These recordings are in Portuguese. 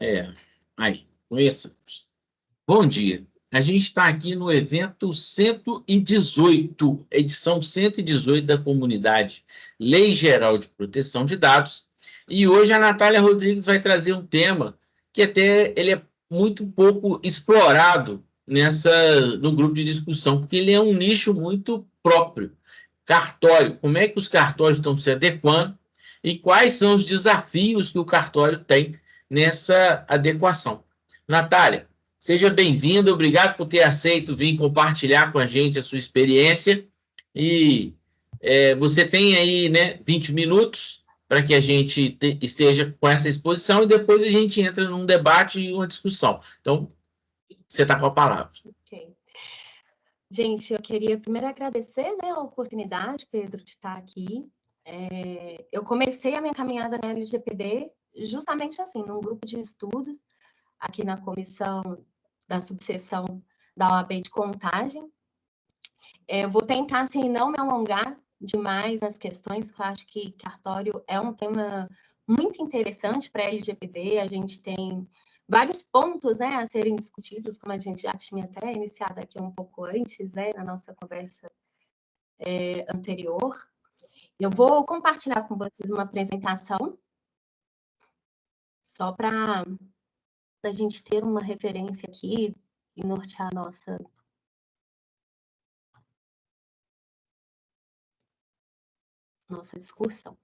É, aí, começamos. Bom dia. A gente está aqui no evento 118, edição 118 da comunidade Lei Geral de Proteção de Dados. E hoje a Natália Rodrigues vai trazer um tema que até ele é muito pouco explorado no grupo de discussão, porque ele é um nicho muito próprio. Cartório, como é que os cartórios estão se adequando e quais são os desafios que o cartório tem nessa adequação. Natália, seja bem-vinda, obrigado por ter aceito vir compartilhar com a gente a sua experiência. E você tem aí, né, 20 minutos para que a gente esteja com essa exposição e depois a gente entra num debate e uma discussão. Então, você está com a palavra. Ok. Gente, eu queria primeiro agradecer, né, a oportunidade, Pedro, de estar aqui. Eu comecei a minha caminhada na LGPD justamente assim, num grupo de estudos, aqui na comissão da subseção da OAB de Contagem. Eu vou tentar, assim, não me alongar demais nas questões, que eu acho que cartório é um tema muito interessante para a LGPD. A gente tem vários pontos, né, a serem discutidos, como a gente já tinha até iniciado aqui um pouco antes, né, na nossa conversa anterior. Eu vou compartilhar com vocês uma apresentação, só para a gente ter uma referência aqui e nortear a nossa discussão.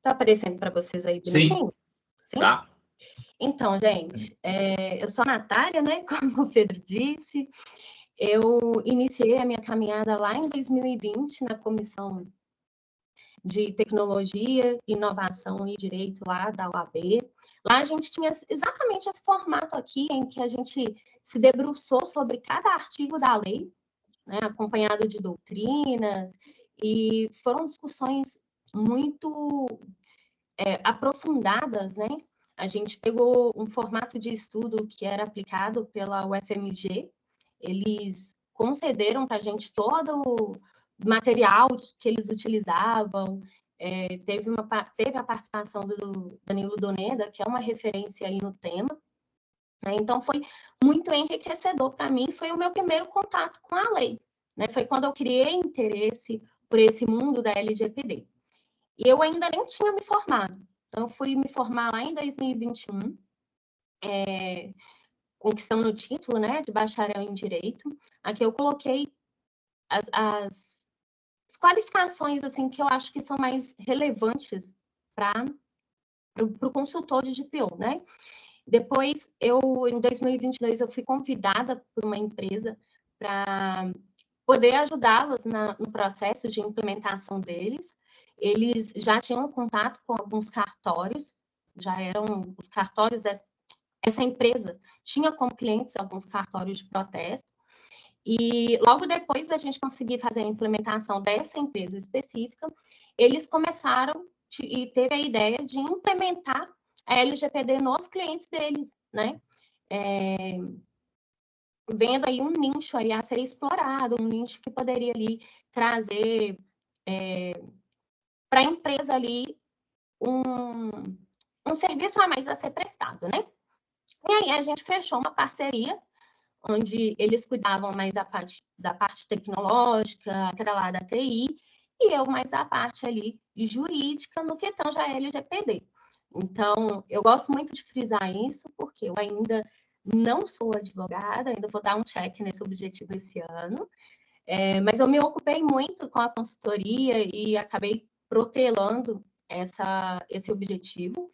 Tá aparecendo para vocês aí bonitinho? Sim? Tá. Então, gente, eu sou a Natália, né? Como o Pedro disse. Eu iniciei a minha caminhada lá em 2020 na Comissão de Tecnologia, Inovação e Direito lá da UAB. Lá a gente tinha exatamente esse formato aqui, em que a gente se debruçou sobre cada artigo da lei, né, acompanhado de doutrinas, e foram discussões muito aprofundadas, né? A gente pegou um formato de estudo que era aplicado pela UFMG, eles concederam para a gente todo o material que eles utilizavam, teve a participação do Danilo Doneda, que é uma referência aí no tema, né? Então foi muito enriquecedor para mim, foi o meu primeiro contato com a lei, né? Foi quando eu criei interesse por esse mundo da LGPD. E eu ainda nem tinha me formado. Então, eu fui me formar lá em 2021, conquistando o título, né, de bacharel em Direito. Aqui eu coloquei as qualificações, assim, que eu acho que são mais relevantes para o consultor de GPO, né? Depois, em 2022, eu fui convidada por uma empresa para poder ajudá-las no processo de implementação deles. Eles já tinham contato com alguns cartórios, já eram os cartórios essa empresa tinha como clientes alguns cartórios de protesto, e logo depois da gente conseguir fazer a implementação dessa empresa específica, eles começaram e teve a ideia de implementar a LGPD nos clientes deles, né? Vendo aí um nicho aí a ser explorado, um nicho que poderia ali trazer para a empresa ali um serviço a mais a ser prestado, né? E aí a gente fechou uma parceria onde eles cuidavam mais da parte tecnológica, atrelada à TI, e eu mais da parte ali jurídica no que tange a LGPD. Então, eu gosto muito de frisar isso, porque eu ainda não sou advogada, ainda vou dar um check nesse objetivo esse ano, mas eu me ocupei muito com a consultoria e acabei protelando esse objetivo.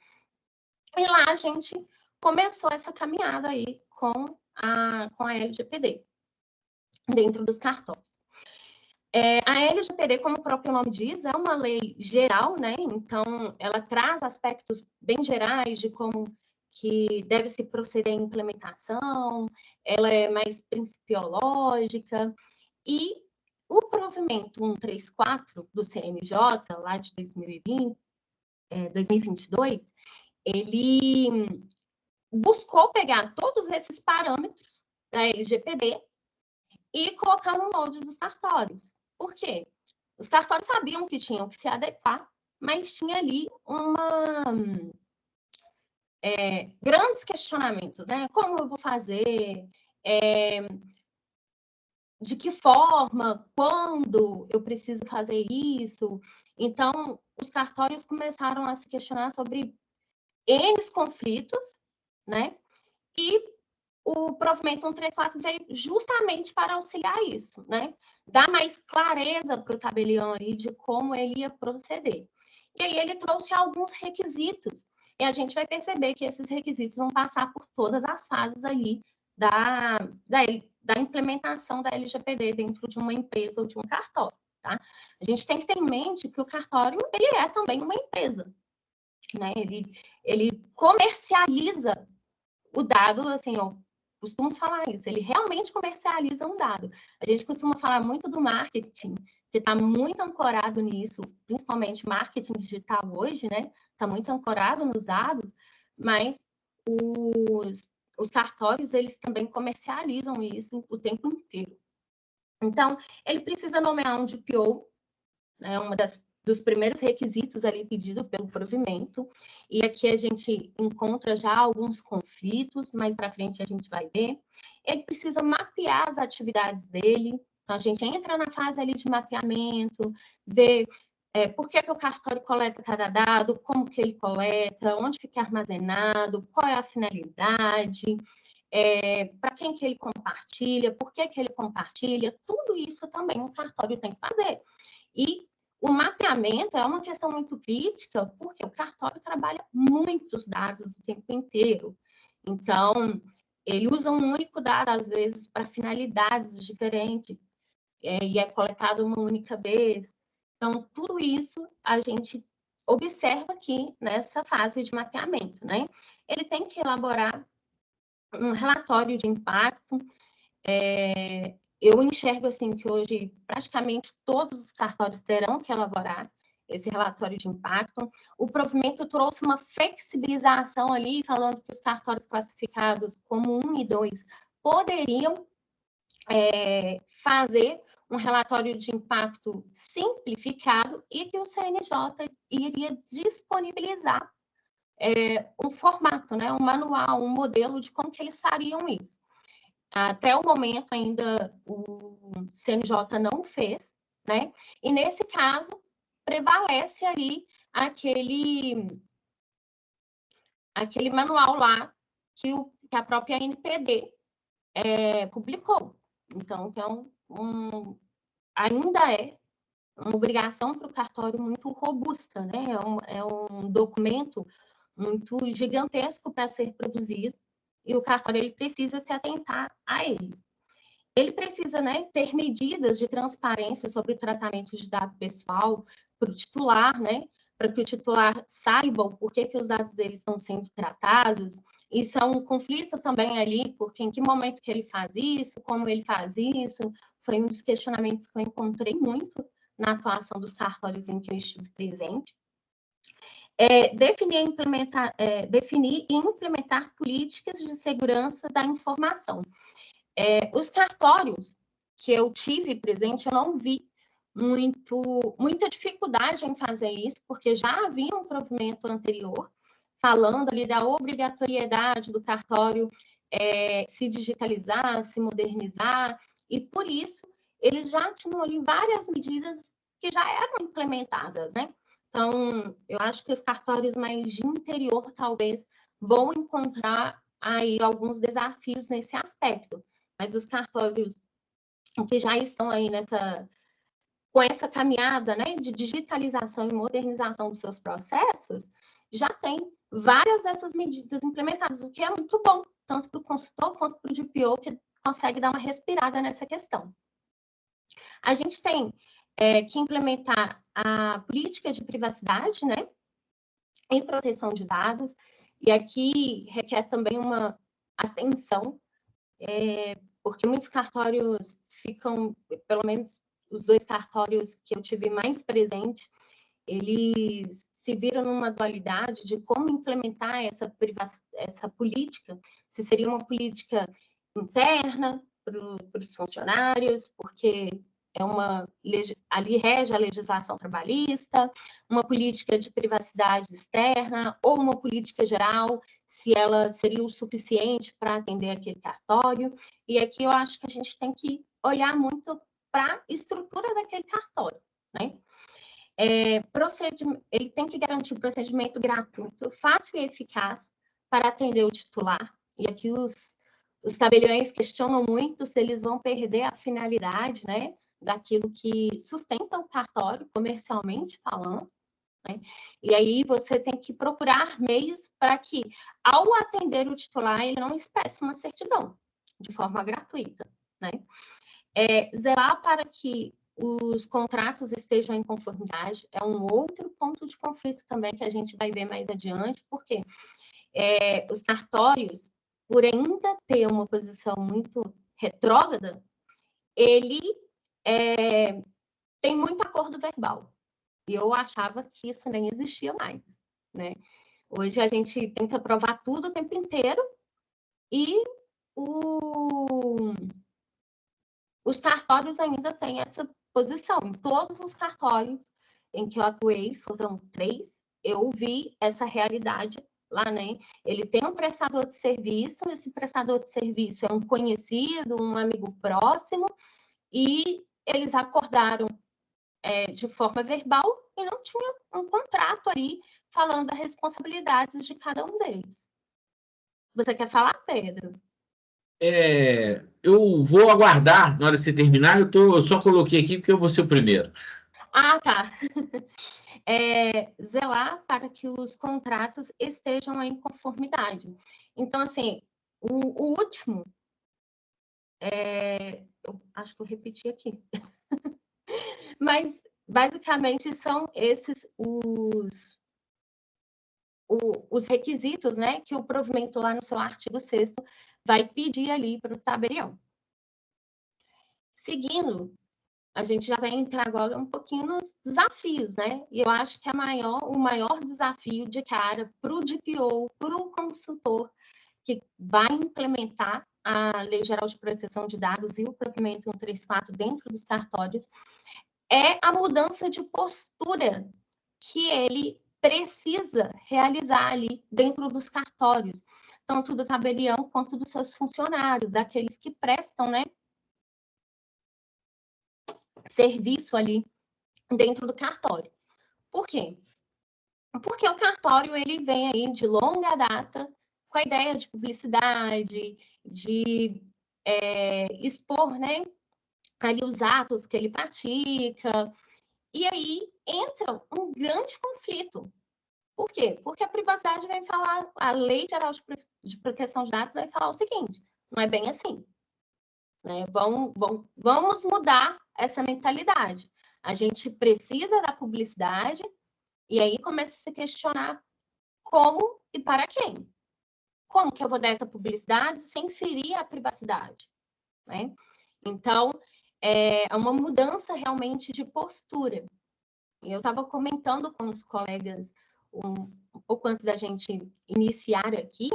E lá a gente começou essa caminhada aí com a LGPD, dentro dos cartórios. A LGPD, como o próprio nome diz, é uma lei geral, né? Então, ela traz aspectos bem gerais de como que deve se proceder a implementação, ela é mais principiológica, e o provimento 134 do CNJ, lá de 2022, ele buscou pegar todos esses parâmetros da LGPD e colocar no molde dos cartórios. Por quê? Os cartórios sabiam que tinham que se adequar mas tinha ali grandes questionamentos, né? Como eu vou fazer? De que forma? Quando eu preciso fazer isso? Então, os cartórios começaram a se questionar sobre N conflitos, né? E o provimento 134 veio justamente para auxiliar isso, né? Dar mais clareza para o tabelião ali de como ele ia proceder. E aí ele trouxe alguns requisitos, e a gente vai perceber que esses requisitos vão passar por todas as fases ali da implementação da LGPD dentro de uma empresa ou de um cartório, tá? A gente tem que ter em mente que o cartório, ele é também uma empresa, né? Ele comercializa o dado, assim, eu costumo falar isso, ele realmente comercializa um dado. A gente costuma falar muito do marketing, que está muito ancorado nisso, principalmente marketing digital hoje, né? Está muito ancorado nos dados, mas os cartórios, eles também comercializam isso o tempo inteiro. Então, ele precisa nomear um DPO, né, dos primeiros requisitos ali pedido pelo provimento, e aqui a gente encontra já alguns conflitos, mais para frente a gente vai ver. Ele precisa mapear as atividades dele, então a gente entra na fase ali de mapeamento, ver por que o cartório coleta cada dado, como que ele coleta, onde fica armazenado, qual é a finalidade, para quem que ele compartilha, por que ele compartilha, tudo isso também o cartório tem que fazer. E o mapeamento é uma questão muito crítica, porque o cartório trabalha muitos dados o tempo inteiro. Então, ele usa um único dado, às vezes, para finalidades diferentes, e é coletado uma única vez. Então, tudo isso a gente observa aqui nessa fase de mapeamento, né? Ele tem que elaborar um relatório de impacto. Eu enxergo assim que hoje praticamente todos os cartórios terão que elaborar esse relatório de impacto. O provimento trouxe uma flexibilização ali, falando que os cartórios classificados como 1 e 2 poderiam fazer um relatório de impacto simplificado e que o CNJ iria disponibilizar um formato, né, um manual, um modelo de como que eles fariam isso. Até o momento ainda o CNJ não fez, né? E nesse caso prevalece aí aquele manual lá que a própria NPD publicou. Então, que ainda é uma obrigação para o cartório muito robusta, né? É um documento muito gigantesco para ser produzido e o cartório ele precisa se atentar a ele. Ele precisa, né, ter medidas de transparência sobre o tratamento de dado pessoal para o titular, né, para que o titular saiba o porquê que os dados dele estão sendo tratados. Isso é um conflito também ali, porque em que momento que ele faz isso, como ele faz isso, foi um dos questionamentos que eu encontrei muito na atuação dos cartórios em que eu estive presente. Definir e implementar políticas de segurança da informação. Os cartórios que eu tive presente, eu não vi muita dificuldade em fazer isso, porque já havia um provimento anterior falando ali da obrigatoriedade do cartório se digitalizar, se modernizar, e por isso eles já tinham ali várias medidas que já eram implementadas, né? Então, eu acho que os cartórios mais de interior, talvez, vão encontrar aí alguns desafios nesse aspecto. Mas os cartórios que já estão aí com essa caminhada, né, de digitalização e modernização dos seus processos, já tem várias dessas medidas implementadas, o que é muito bom, tanto para o consultor quanto para o DPO, que consegue dar uma respirada nessa questão. A gente tem que implementar a política de privacidade, né, e proteção de dados, e aqui requer também uma atenção, porque muitos cartórios ficam, pelo menos os 2 cartórios que eu tive mais presente, eles se viram numa dualidade de como implementar essa política, se seria uma política interna para os funcionários, porque ali rege a legislação trabalhista, uma política de privacidade externa ou uma política geral, se ela seria o suficiente para atender aquele cartório. E aqui eu acho que a gente tem que olhar muito para a estrutura daquele cartório, né? Ele tem que garantir um procedimento gratuito, fácil e eficaz para atender o titular. E aqui os tabeliões questionam muito se eles vão perder a finalidade, né, daquilo que sustenta o cartório, comercialmente falando. Né? E aí você tem que procurar meios para que, ao atender o titular, ele não expresse uma certidão de forma gratuita. Né? Zelar para que os contratos estejam em conformidade é um outro ponto de conflito também que a gente vai ver mais adiante, porque os cartórios, por ainda ter uma posição muito retrógrada, ele tem muito acordo verbal. E eu achava que isso nem existia mais, né? Hoje a gente tenta provar tudo o tempo inteiro e os cartórios ainda têm essa posição. Em todos os cartórios em que eu atuei, foram 3, eu vi essa realidade lá, né? Ele tem um prestador de serviço, esse prestador de serviço é um conhecido, um amigo próximo, e eles acordaram de forma verbal e não tinha um contrato ali falando das responsabilidades de cada um deles. Você quer falar, Pedro? Eu vou aguardar na hora de você terminar. Eu só coloquei aqui porque eu vou ser o primeiro. Ah, tá. Zelar para que os contratos estejam em conformidade. Então, assim, o último, eu acho que eu repeti aqui, mas basicamente são esses os requisitos, né, que o provimento lá no seu artigo 6º vai pedir ali para o tabelião. Seguindo, a gente já vai entrar agora um pouquinho nos desafios, né? E eu acho que o maior desafio de cara para o DPO, para o consultor que vai implementar a Lei Geral de Proteção de Dados e o provimento 134 dentro dos cartórios, é a mudança de postura que ele precisa realizar ali dentro dos cartórios, tanto do tabelião quanto dos seus funcionários, daqueles que prestam, né, serviço ali dentro do cartório. Por quê? Porque o cartório ele vem aí de longa data com a ideia de publicidade, de expor, né, ali os atos que ele pratica, e aí entra um grande conflito. Por quê? Porque a privacidade vai falar, a Lei Geral de Proteção de Dados vai falar o seguinte, não é bem assim. Né? Vamos mudar essa mentalidade. A gente precisa da publicidade e aí começa a se questionar como e para quem. Como que eu vou dar essa publicidade sem ferir a privacidade? Né? Então, é uma mudança realmente de postura. Eu estava comentando com os colegas um pouco antes da gente iniciar aqui,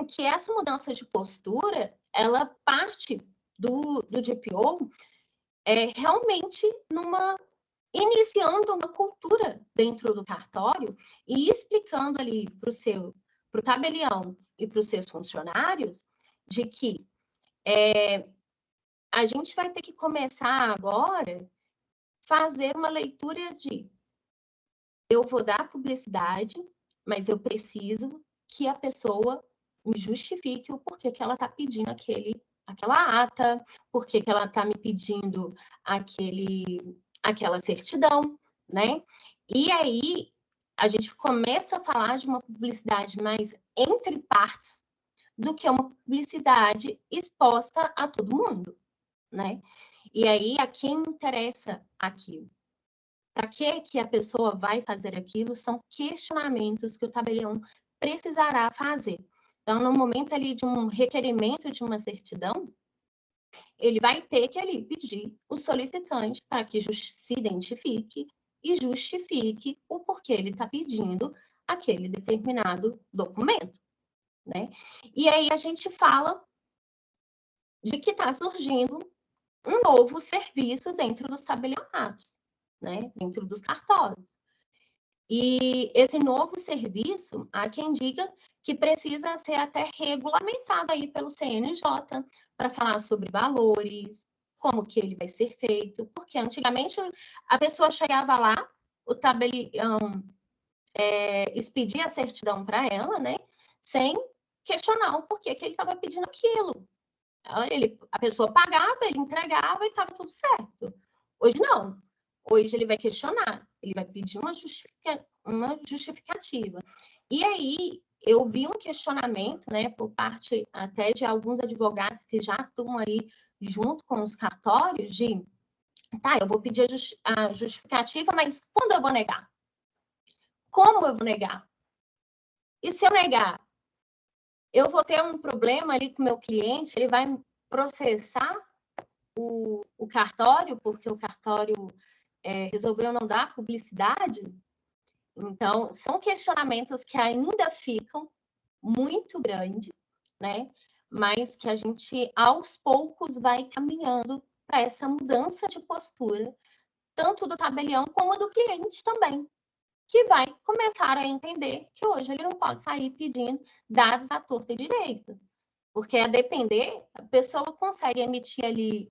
que essa mudança de postura, ela parte do DPO realmente iniciando uma cultura dentro do cartório e explicando ali para o tabelião e para os seus funcionários de que a gente vai ter que começar agora fazer uma leitura de eu vou dar publicidade, mas eu preciso que a pessoa me justifique o porquê que ela está pedindo aquela ata, porquê que ela está me pedindo aquela certidão, né? E aí a gente começa a falar de uma publicidade mais entre partes do que uma publicidade exposta a todo mundo, né? E aí a quem interessa aquilo. Para que a pessoa vai fazer aquilo são questionamentos que o tabelião precisará fazer. Então, no momento ali de um requerimento de uma certidão, ele vai ter que ali pedir o solicitante para que se identifique e justifique o porquê ele está pedindo aquele determinado documento, né? E aí a gente fala de que está surgindo um novo serviço dentro dos tabelionatos, né? Dentro dos cartórios. E esse novo serviço, há quem diga que precisa ser até regulamentado aí pelo CNJ para falar sobre valores, como que ele vai ser feito, porque antigamente a pessoa chegava lá, o tabelião expedia a certidão para ela, né, sem questionar o porquê que ele estava pedindo aquilo. A pessoa pagava, ele entregava e estava tudo certo. Hoje não. Hoje ele vai questionar, ele vai pedir uma justificativa. E aí eu vi um questionamento, né, por parte até de alguns advogados que já atuam ali junto com os cartórios de, tá, eu vou pedir a justificativa, mas quando eu vou negar? Como eu vou negar? E se eu negar? Eu vou ter um problema ali com o meu cliente, ele vai processar o cartório, porque o cartório resolveu não dar publicidade. Então, são questionamentos que ainda ficam muito grandes, né? Mas que a gente, aos poucos, vai caminhando para essa mudança de postura, tanto do tabelião como do cliente também, que vai começar a entender que hoje ele não pode sair pedindo dados à torta e direito. Porque, a depender, a pessoa consegue emitir ali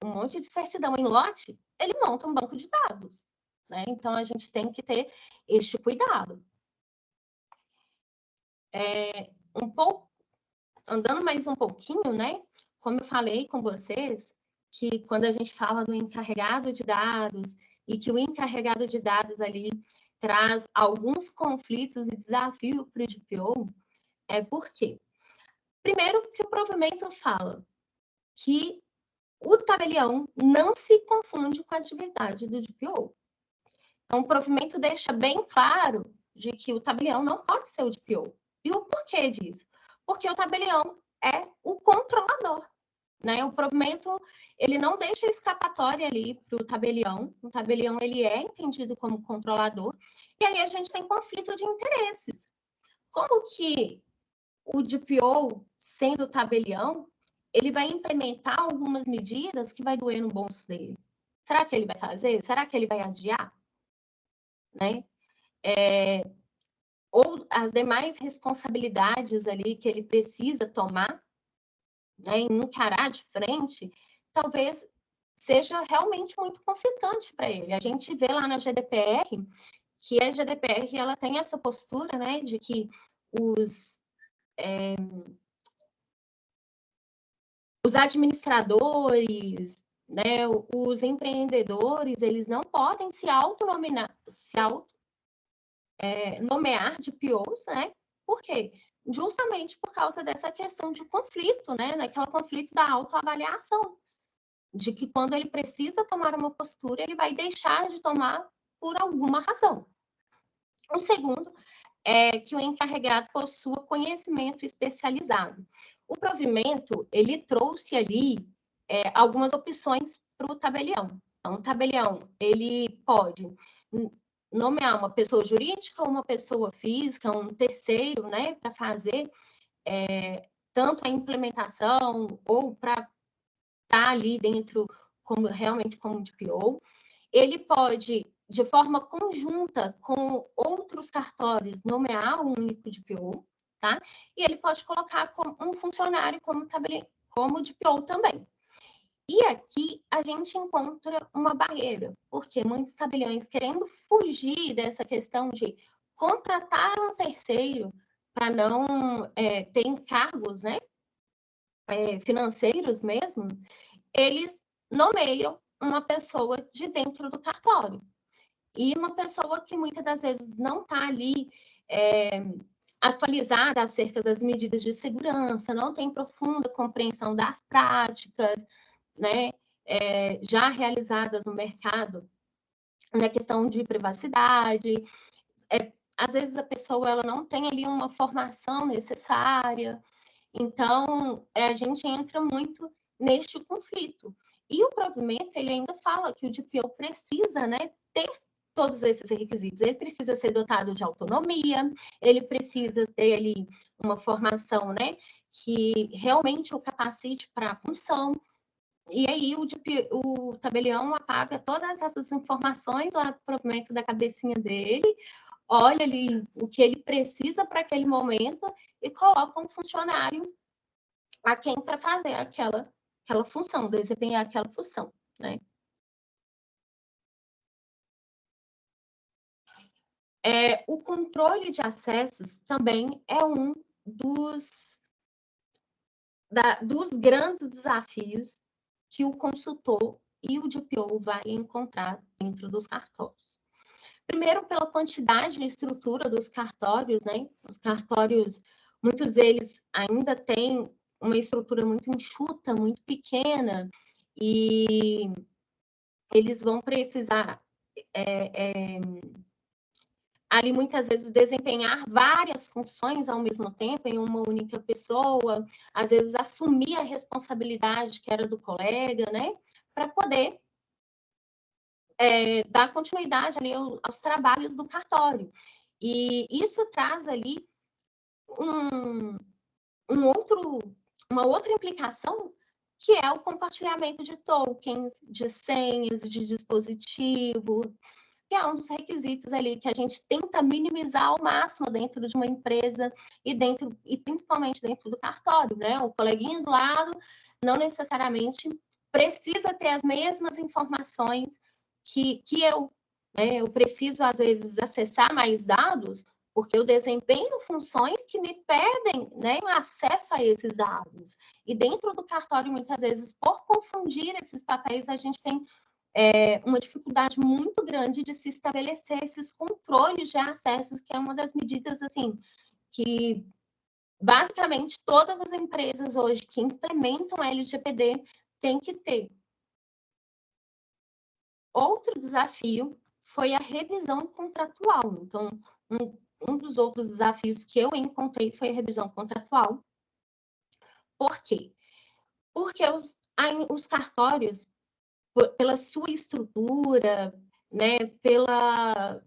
um monte de certidão em lote, ele monta um banco de dados, né? Então, a gente tem que ter este cuidado. Um pouco, andando mais um pouquinho, né? Como eu falei com vocês, que quando a gente fala do encarregado de dados e que o encarregado de dados ali traz alguns conflitos e desafios para o DPO, por quê? Primeiro, que o provimento fala que o tabelião não se confunde com a atividade do DPO. Então, o provimento deixa bem claro de que o tabelião não pode ser o DPO. E o porquê disso? Porque o tabelião é o controlador, né? O provimento, ele não deixa escapatória ali para o tabelião. O tabelião, ele é entendido como controlador. E aí a gente tem conflito de interesses. Como que o DPO, sendo tabelião, ele vai implementar algumas medidas que vai doer no bolso dele? Será que ele vai fazer? Será que ele vai adiar? Né? Ou as demais responsabilidades ali que ele precisa tomar, né, encarar de frente, talvez seja realmente muito conflitante para ele. A gente vê lá na GDPR que a GDPR ela tem essa postura, né, de que os administradores, né, os empreendedores, eles não podem se nomear de POs, né? Por quê? Justamente por causa dessa questão de conflito, né? Daquele conflito da autoavaliação, de que quando ele precisa tomar uma postura, ele vai deixar de tomar por alguma razão. O segundo é que o encarregado possua conhecimento especializado. O provimento, ele trouxe ali algumas opções para o tabelião. Então, o tabelião, ele pode nomear uma pessoa jurídica, uma pessoa física, um terceiro, né, para fazer tanto a implementação ou para estar ali dentro realmente como DPO. Ele pode, de forma conjunta com outros cartórios, nomear um único DPO, tá? E ele pode colocar um funcionário como DPO também. E aqui a gente encontra uma barreira, porque muitos tabeliões, querendo fugir dessa questão de contratar um terceiro para não ter encargos, né, financeiros mesmo, eles nomeiam uma pessoa de dentro do cartório. E uma pessoa que muitas das vezes não está ali atualizada acerca das medidas de segurança, não tem profunda compreensão das práticas, né, já realizadas no mercado, na questão de privacidade. Às vezes a pessoa ela não tem ali uma formação necessária, então a gente entra muito neste conflito. E o provimento, ele ainda fala que o DPO precisa, né, ter todos esses requisitos. Ele precisa ser dotado de autonomia, ele precisa ter ali uma formação, né, que realmente o capacite para a função. E aí o tabelião apaga todas essas informações lá do provimento da cabecinha dele, olha ali o que ele precisa para aquele momento e coloca um funcionário a quem para fazer aquela função, desempenhar aquela função, né? O controle de acessos também é um dos grandes desafios que o consultor e o DPO vai encontrar dentro dos cartórios. Primeiro, pela quantidade e estrutura dos cartórios, né? Os cartórios, muitos deles ainda têm uma estrutura muito enxuta, muito pequena, e eles vão precisar ali muitas vezes desempenhar várias funções ao mesmo tempo em uma única pessoa, às vezes assumir a responsabilidade que era do colega, né, para poder dar continuidade ali aos trabalhos do cartório. E isso traz ali uma outra implicação, que é o compartilhamento de tokens, de senhas, de dispositivo, que é um dos requisitos ali que a gente tenta minimizar ao máximo dentro de uma empresa e principalmente dentro do cartório, né? O coleguinha do lado não necessariamente precisa ter as mesmas informações que eu, né? Eu preciso às vezes acessar mais dados porque eu desempenho funções que me pedem, né, acesso a esses dados. E dentro do cartório, muitas vezes, por confundir esses papéis, a gente tem uma dificuldade muito grande de se estabelecer esses controles de acessos, que é uma das medidas, assim, que basicamente todas as empresas hoje que implementam LGPD têm que ter. Outro desafio foi a revisão contratual. Então, um dos outros desafios que eu encontrei foi a revisão contratual. Por quê? Porque os cartórios, pela sua estrutura, né, pela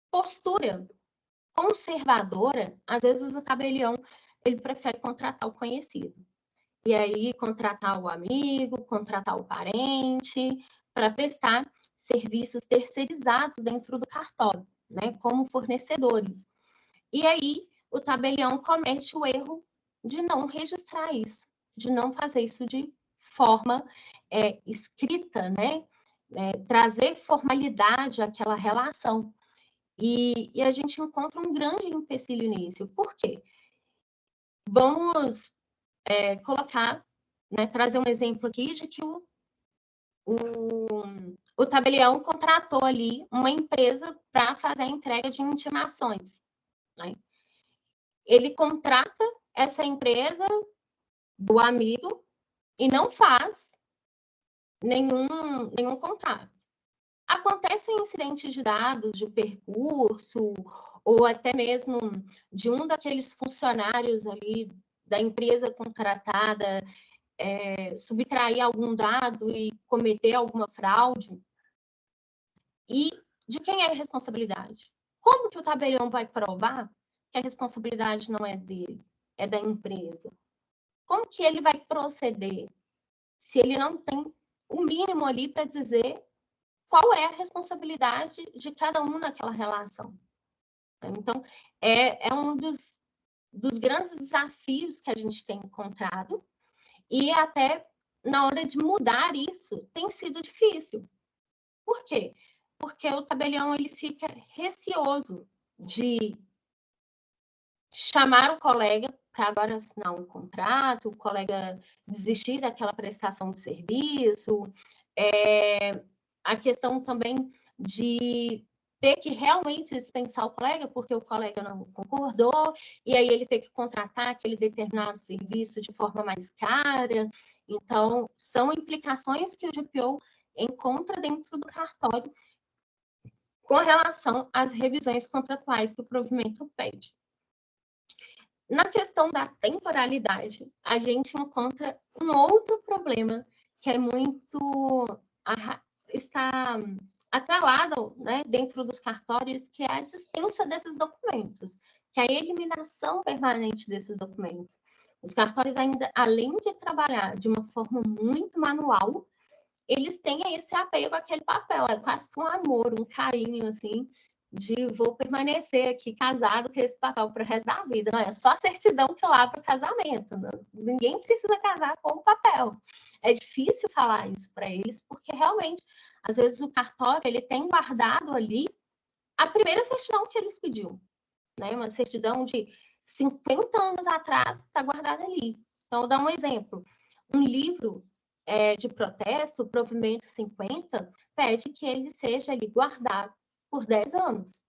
postura conservadora, às vezes o tabelião ele prefere contratar o conhecido. E aí contratar o amigo, contratar o parente, para prestar serviços terceirizados dentro do cartório, né, como fornecedores. E aí o tabelião comete o erro de não registrar isso, de não fazer isso de forma escrita, né? Trazer formalidade àquela relação. E a gente encontra um grande empecilho nisso. Por quê? Vamos colocar, né, trazer um exemplo aqui de que o tabelião contratou ali uma empresa para fazer a entrega de intimações, né? Ele contrata essa empresa do amigo e não faz nenhum contato. Acontece um incidente de dados, de percurso, ou até mesmo de um daqueles funcionários ali da empresa contratada subtrair algum dado e cometer alguma fraude. E de quem é a responsabilidade? Como que o tabelião vai provar que a responsabilidade não é dele, é da empresa? Como que ele vai proceder se ele não tem o mínimo ali para dizer qual é a responsabilidade de cada um naquela relação? Então, é um dos grandes desafios que a gente tem encontrado, e até na hora de mudar isso tem sido difícil. Por quê? Porque o tabelião ele fica receoso de chamar o colega para agora assinar um contrato, o colega desistir daquela prestação de serviço, a questão também de ter que realmente dispensar o colega porque o colega não concordou, e aí ele ter que contratar aquele determinado serviço de forma mais cara. Então, são implicações que o DPO encontra dentro do cartório com relação às revisões contratuais que o provimento pede. Na questão da temporalidade, a gente encontra um outro problema que é está atrelado, né, dentro dos cartórios, que é a dispensa desses documentos, que é a eliminação permanente desses documentos. Os cartórios ainda, além de trabalhar de uma forma muito manual, eles têm esse apego àquele papel, é quase que um amor, um carinho, assim, de vou permanecer aqui casado com esse papel para o resto da vida. Não é só a certidão que eu abro o casamento. Não? Ninguém precisa casar com o papel. É difícil falar isso para eles, porque realmente, às vezes, o cartório ele tem guardado ali a primeira certidão que eles pediu. Né? Uma certidão de 50 anos atrás está guardada ali. Então, vou dar um exemplo. Um livro de protesto, o provimento 50, pede que ele seja ali guardado por 10 anos.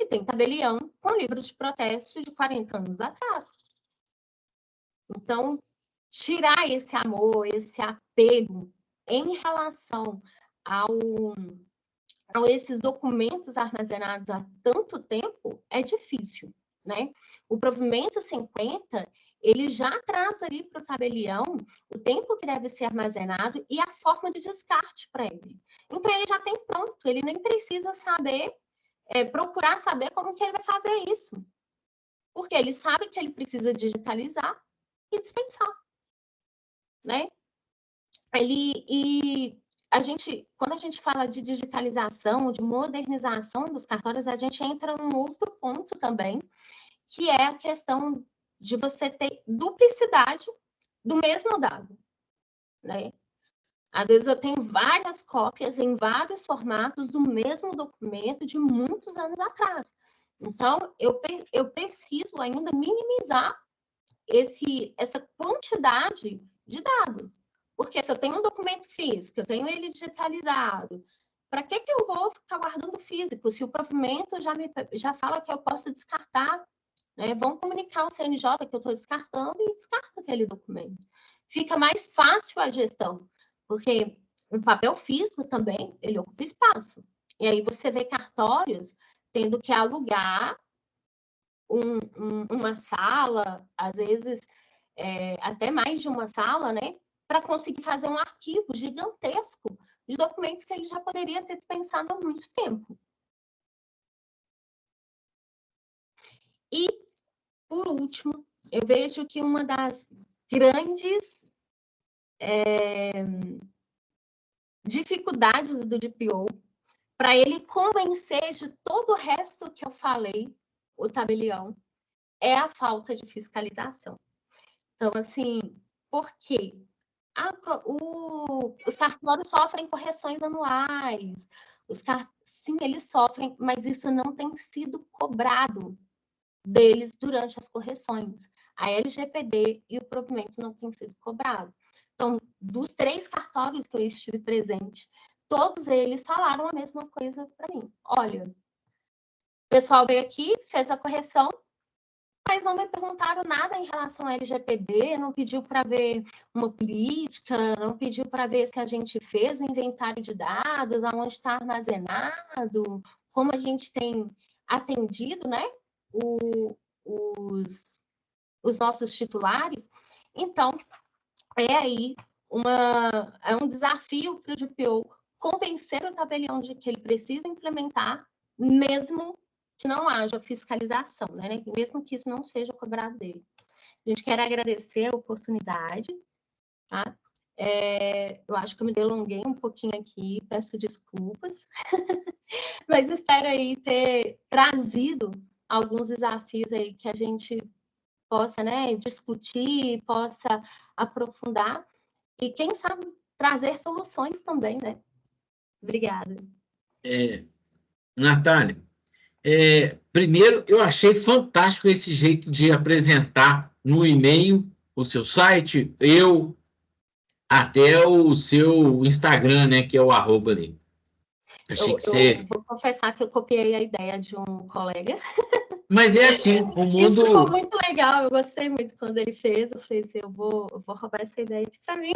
E tem tabelião com livro de protesto de 40 anos atrás. Então, tirar esse amor, esse apego em relação a esses documentos armazenados há tanto tempo é difícil, né? O provimento 50, ele já traz ali para o tabelião o tempo que deve ser armazenado e a forma de descarte para ele. Então, ele já tem pronto, ele nem precisa saber, procurar saber como que ele vai fazer isso. Porque ele sabe que ele precisa digitalizar e dispensar, né? Quando a gente fala de digitalização, de modernização dos cartórios, a gente entra num outro ponto também, que é a questão de você ter duplicidade do mesmo dado, né? Às vezes eu tenho várias cópias em vários formatos do mesmo documento de muitos anos atrás. Então, eu preciso ainda minimizar essa quantidade de dados. Porque se eu tenho um documento físico, eu tenho ele digitalizado, para que eu vou ficar guardando físico? Se o provimento já fala que eu posso descartar, né? Vão comunicar ao CNJ que eu estou descartando e descarta aquele documento. Fica mais fácil a gestão, porque o papel físico também, ele ocupa espaço. E aí você vê cartórios tendo que alugar uma sala, às vezes até mais de uma sala, né? Para conseguir fazer um arquivo gigantesco de documentos que ele já poderia ter dispensado há muito tempo. E, por último, eu vejo que uma das grandes dificuldades do DPO, para ele convencer de todo o resto que eu falei, o tabelião, é a falta de fiscalização. Então, assim, por quê? Os cartórios sofrem correções anuais. Sim, eles sofrem, mas isso não tem sido cobrado deles durante as correções. A LGPD e o provimento não têm sido cobrados. Então, dos 3 cartórios que eu estive presente, todos eles falaram a mesma coisa para mim. Olha, o pessoal veio aqui, fez a correção, mas não me perguntaram nada em relação ao LGPD, não pediu para ver uma política, não pediu para ver se a gente fez o inventário de dados, aonde está armazenado, como a gente tem atendido, né, os nossos titulares. Então, é um desafio para o DPO convencer o tabelião de que ele precisa implementar, mesmo que não haja fiscalização, né? Mesmo que isso não seja cobrado dele. A gente quer agradecer a oportunidade, tá? Eu acho que eu me delonguei um pouquinho aqui, peço desculpas, mas espero aí ter trazido alguns desafios aí que a gente possa, né, discutir, possa aprofundar e, quem sabe, trazer soluções também, né? Obrigada. Natália, primeiro, eu achei fantástico esse jeito de apresentar no e-mail o seu site, até o seu Instagram, né, que é o @ ali. Eu vou confessar que eu copiei a ideia de um colega. Mas é assim, o mundo... Isso ficou muito legal, eu gostei muito quando ele fez. Eu falei assim, eu vou roubar essa ideia aqui para mim.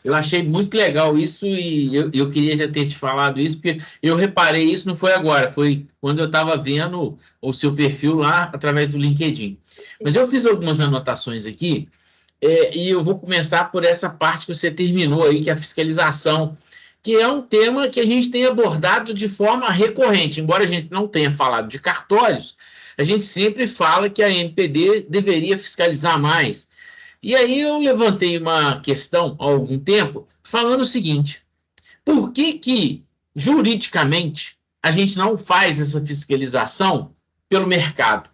Eu achei muito legal isso e eu queria já ter te falado isso, porque eu reparei isso, não foi agora, foi quando eu estava vendo o seu perfil lá através do LinkedIn. Mas eu fiz algumas anotações aqui e eu vou começar por essa parte que você terminou aí, que é a fiscalização, que é um tema que a gente tem abordado de forma recorrente, embora a gente não tenha falado de cartórios, a gente sempre fala que a MPD deveria fiscalizar mais. E aí eu levantei uma questão há algum tempo, falando o seguinte: por que juridicamente, a gente não faz essa fiscalização pelo mercado?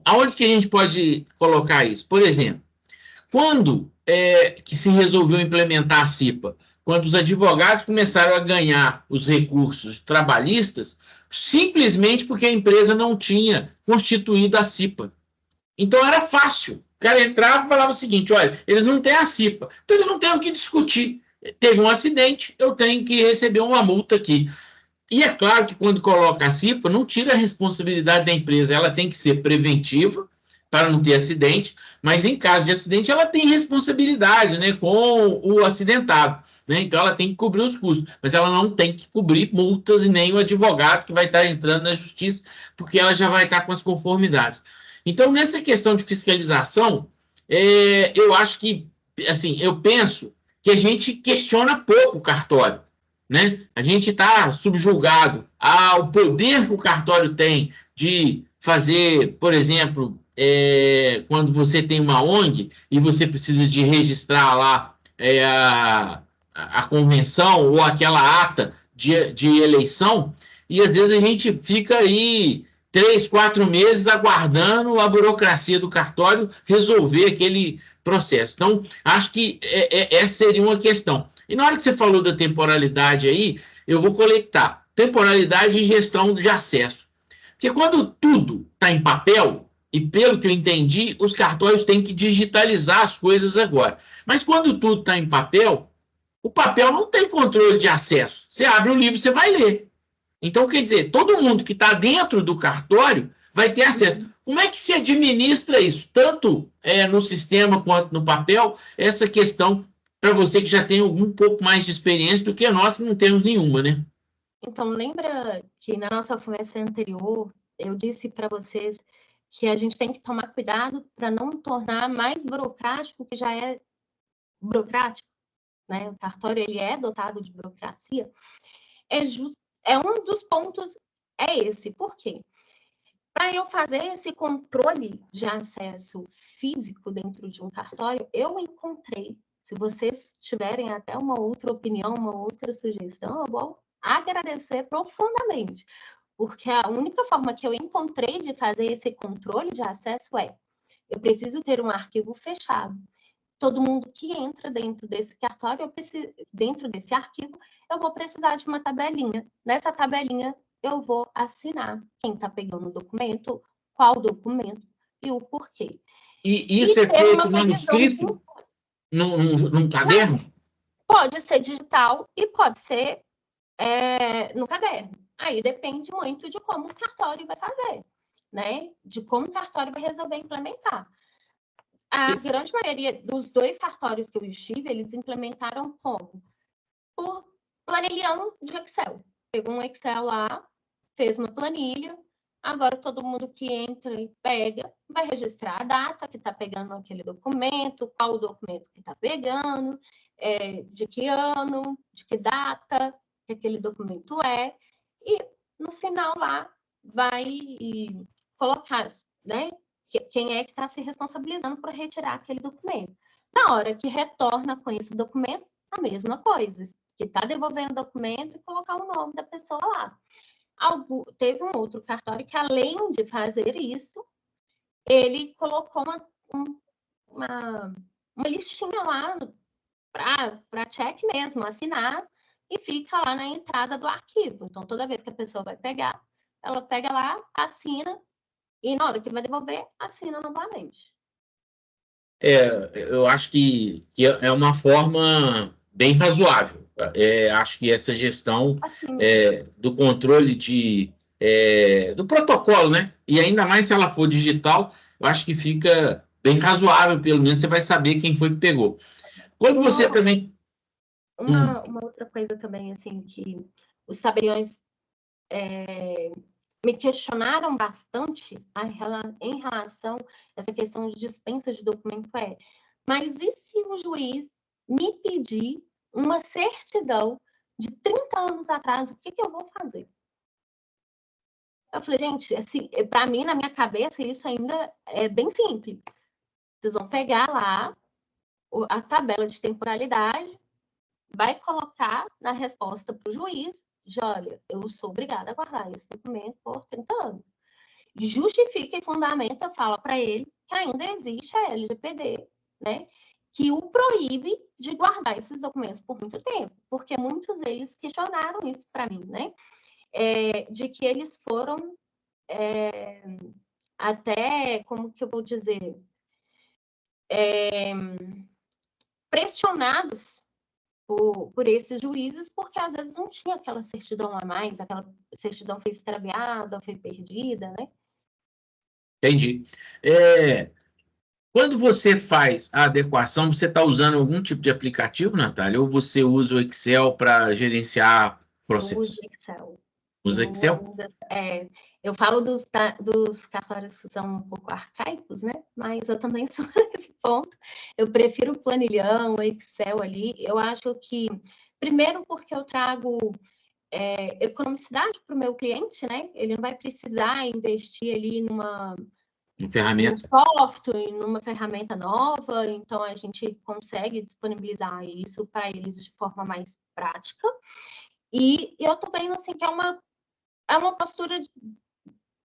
Aonde que a gente pode colocar isso? Por exemplo, quando que se resolveu implementar a CIPA? Quando os advogados começaram a ganhar os recursos trabalhistas, simplesmente porque a empresa não tinha constituído a CIPA. Então era fácil. O cara entrava e falava o seguinte: olha, eles não têm a CIPA, então eles não têm o que discutir. Teve um acidente, eu tenho que receber uma multa aqui. E é claro que quando coloca a CIPA, não tira a responsabilidade da empresa, ela tem que ser preventiva para não ter acidente, mas em caso de acidente ela tem responsabilidade, né, com o acidentado, né? Então ela tem que cobrir os custos, mas ela não tem que cobrir multas e nem o advogado que vai estar entrando na justiça, porque ela já vai estar com as conformidades. Então, nessa questão de fiscalização, eu acho que, assim, eu penso que a gente questiona pouco o cartório, né? A gente está subjugado ao poder que o cartório tem de fazer, por exemplo, quando você tem uma ONG e você precisa de registrar lá a convenção ou aquela ata de eleição, e às vezes a gente fica aí 3, 4 meses aguardando a burocracia do cartório resolver aquele processo. Então, acho que essa seria uma questão. E na hora que você falou da temporalidade aí, eu vou conectar temporalidade e gestão de acesso. Porque quando tudo está em papel, e pelo que eu entendi, os cartórios têm que digitalizar as coisas agora. Mas quando tudo está em papel, o papel não tem controle de acesso. Você abre o livro, você vai ler. Então, quer dizer, todo mundo que está dentro do cartório vai ter acesso. Como é que se administra isso, tanto no sistema quanto no papel, essa questão para você que já tem um pouco mais de experiência do que nós que não temos nenhuma, né? Então, lembra que na nossa conversa anterior, eu disse para vocês que a gente tem que tomar cuidado para não tornar mais burocrático, que já é burocrático, né? O cartório ele é dotado de burocracia. É um dos pontos é esse. Por quê? Para eu fazer esse controle de acesso físico dentro de um cartório, eu encontrei, se vocês tiverem até uma outra opinião, uma outra sugestão, eu vou agradecer profundamente, porque a única forma que eu encontrei de fazer esse controle de acesso eu preciso ter um arquivo fechado. Todo mundo que entra dentro desse cartório, dentro desse arquivo, eu vou precisar de uma tabelinha. Nessa tabelinha, eu vou assinar quem está pegando o documento, qual documento e o porquê. E isso é feito manuscrito, de... num caderno? Pode ser digital e pode ser no caderno. Aí depende muito de como o cartório vai fazer, né? De como o cartório vai resolver implementar. A grande maioria dos 2 cartórios que eu estive, eles implementaram como? Por planilhão de Excel. Pegou um Excel lá, fez uma planilha, agora todo mundo que entra e pega vai registrar a data que está pegando aquele documento, qual o documento que está pegando, de que ano, de que data que aquele documento é, e no final lá vai colocar, né? Quem é que está se responsabilizando por retirar aquele documento. Na hora que retorna com esse documento, a mesma coisa, que está devolvendo o documento e colocar o nome da pessoa lá. Teve um outro cartório que, além de fazer isso, ele colocou uma listinha lá para check mesmo, assinar, e fica lá na entrada do arquivo. Então, toda vez que a pessoa vai pegar, ela pega lá, assina, e na hora que vai devolver, assina novamente. Eu acho que é uma forma bem razoável. Acho que essa gestão Assim, do controle do protocolo, né? E ainda mais se ela for digital, eu acho que fica bem razoável, pelo menos você vai saber quem foi que pegou. Quando você também. Uma outra coisa também, assim, que os tabeliões me questionaram bastante em relação a essa questão de dispensa de documento mas e se o juiz me pedir uma certidão de 30 anos atrás, o que eu vou fazer? Eu falei, gente, assim, para mim, na minha cabeça, isso ainda é bem simples. Vocês vão pegar lá a tabela de temporalidade, vai colocar na resposta para o juiz, de olha, eu sou obrigada a guardar esse documento por 30 anos. Justifica e fundamenta, fala para ele que ainda existe a LGPD, né? Que o proíbe de guardar esses documentos por muito tempo, porque muitos deles questionaram isso para mim, né? De que eles foram até, como que eu vou dizer, pressionados por esses juízes, porque às vezes não tinha aquela certidão a mais, aquela certidão foi extraviada, foi perdida, né? Entendi. Quando você faz a adequação, você está usando algum tipo de aplicativo, Natália? Ou você usa o Excel para gerenciar Eu uso processos? Excel. Usa Excel? Eu falo dos cartórios que são um pouco arcaicos, né? Mas eu também sou nesse ponto. Eu prefiro o planilhão, o Excel ali. Eu acho que, primeiro, porque eu trago economicidade para o meu cliente, né? Ele não vai precisar investir ali Em ferramenta? num software, numa ferramenta nova, então a gente consegue disponibilizar isso para eles de forma mais prática. E eu tô vendo assim que é uma postura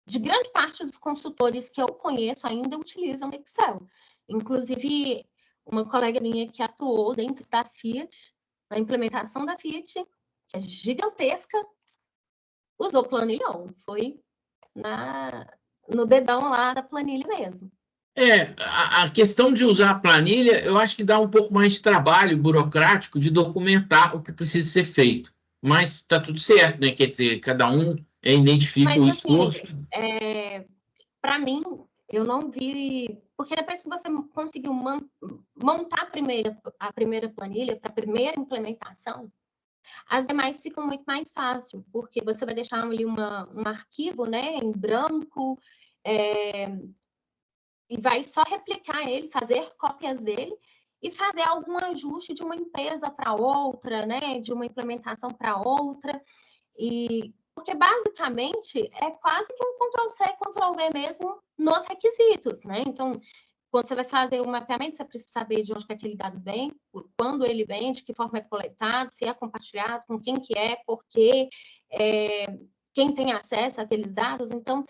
de grande parte dos consultores que eu conheço ainda utilizam Excel. Inclusive, uma colega minha que atuou dentro da Fiat, na implementação da Fiat, que é gigantesca, usou planilhão. Foi no dedão lá da planilha mesmo. A questão de usar a planilha, eu acho que dá um pouco mais de trabalho burocrático de documentar o que precisa ser feito. Mas está tudo certo, né? Quer dizer, cada um identifica Mas, o assim, esforço. para mim, eu não vi... Porque depois que você conseguiu montar a primeira planilha para a primeira implementação, as demais ficam muito mais fácil, porque você vai deixar ali um arquivo, né, em branco, e vai só replicar ele, fazer cópias dele e fazer algum ajuste de uma empresa para outra, né, de uma implementação para outra. Porque basicamente é quase que um Ctrl+C, Ctrl+V mesmo nos requisitos, né? Então, quando você vai fazer o mapeamento, você precisa saber de onde que aquele dado vem, quando ele vem, de que forma é coletado, se é compartilhado, com quem que é, por quê, quem tem acesso àqueles dados. Então,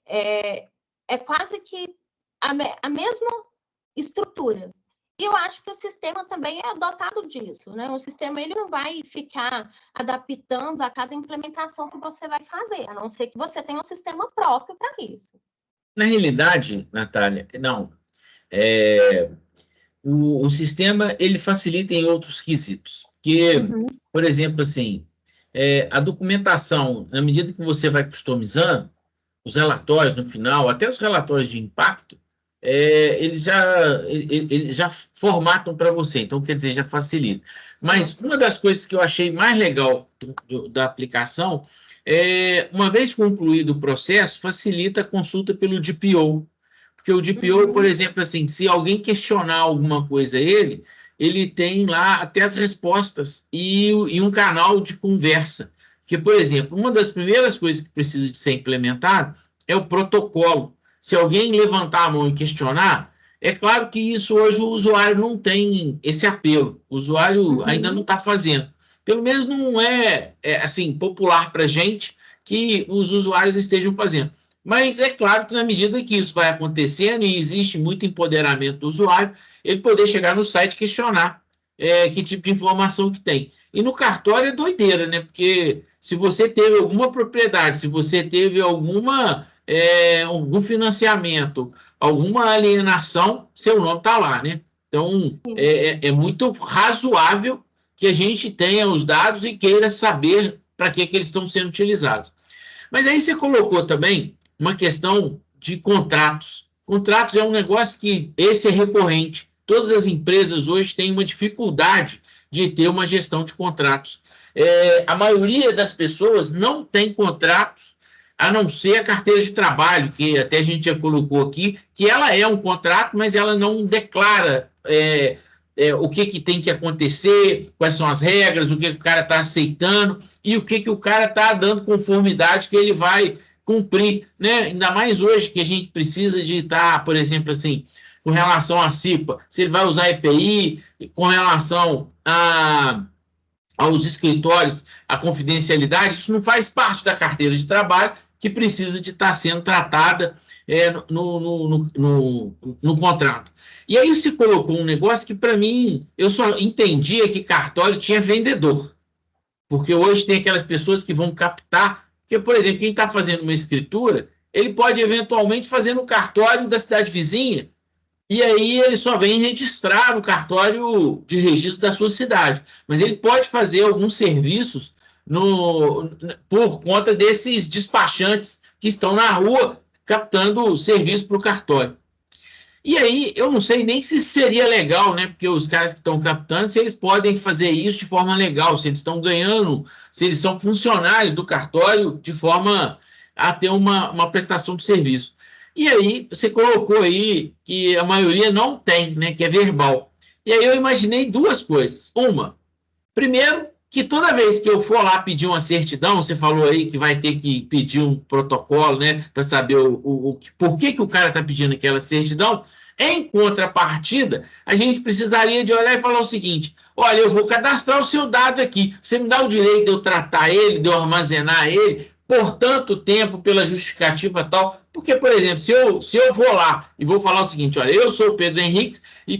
é quase que a mesma estrutura. E eu acho que o sistema também é dotado disso, né? O sistema ele não vai ficar adaptando a cada implementação que você vai fazer, a não ser que você tenha um sistema próprio para isso. Na realidade, Natália, não. O sistema ele facilita em outros quesitos. Que, por exemplo, assim, a documentação, na medida que você vai customizando, os relatórios no final, até os relatórios de impacto, eles já formatam para você, então quer dizer, já facilita. Mas uma das coisas que eu achei mais legal da aplicação uma vez concluído o processo, facilita a consulta pelo DPO. Porque o DPO, por exemplo, assim, se alguém questionar alguma coisa ele tem lá até as respostas e um canal de conversa. Porque, por exemplo, uma das primeiras coisas que precisa de ser implementado é o protocolo. Se alguém levantar a mão e questionar, é claro que isso hoje o usuário não tem esse apelo. O usuário ainda não está fazendo. Pelo menos não assim, popular para a gente que os usuários estejam fazendo. Mas é claro que na medida que isso vai acontecendo e existe muito empoderamento do usuário, ele poder chegar no site e questionar que tipo de informação que tem. E no cartório é doideira, né? Porque se você teve alguma propriedade, se você teve algum financiamento, alguma alienação, seu nome está lá, né? Então, é muito razoável que a gente tenha os dados e queira saber para que eles estão sendo utilizados. Mas aí você colocou também uma questão de contratos. Contratos é um negócio que esse é recorrente. Todas as empresas hoje têm uma dificuldade de ter uma gestão de contratos. A maioria das pessoas não tem contratos, a não ser a carteira de trabalho, que até a gente já colocou aqui, que ela é um contrato, mas ela não declara o que tem que acontecer, quais são as regras, o que o cara está aceitando e o que o cara está dando conformidade que ele vai cumprir, né? Ainda mais hoje que a gente precisa de estar, por exemplo, assim, com relação à CIPA, se ele vai usar EPI, com relação aos escritórios, a confidencialidade, isso não faz parte da carteira de trabalho que precisa de estar sendo tratada no contrato. E aí você colocou um negócio que, para mim, eu só entendia que cartório tinha vendedor. Porque hoje tem aquelas pessoas que vão captar. Porque, por exemplo, quem está fazendo uma escritura, ele pode eventualmente fazer no cartório da cidade vizinha. E aí ele só vem registrar no cartório de registro da sua cidade. Mas ele pode fazer alguns serviços por conta desses despachantes que estão na rua captando serviço para o cartório. E aí, eu não sei nem se seria legal, né? Porque os caras que estão captando, se eles podem fazer isso de forma legal, se eles estão ganhando, se eles são funcionários do cartório de forma a ter uma prestação de serviço. E aí, você colocou aí que a maioria não tem, né? Que é verbal. E aí eu imaginei duas coisas. Uma, primeiro, que toda vez que eu for lá pedir uma certidão, você falou aí que vai ter que pedir um protocolo, né, para saber por que o cara está pedindo aquela certidão. Em contrapartida, a gente precisaria de olhar e falar o seguinte: olha, eu vou cadastrar o seu dado aqui, você me dá o direito de eu tratar ele, de eu armazenar ele por tanto tempo, pela justificativa tal. Porque, por exemplo, se eu vou lá e vou falar o seguinte: olha, eu sou o Pedro Henrique e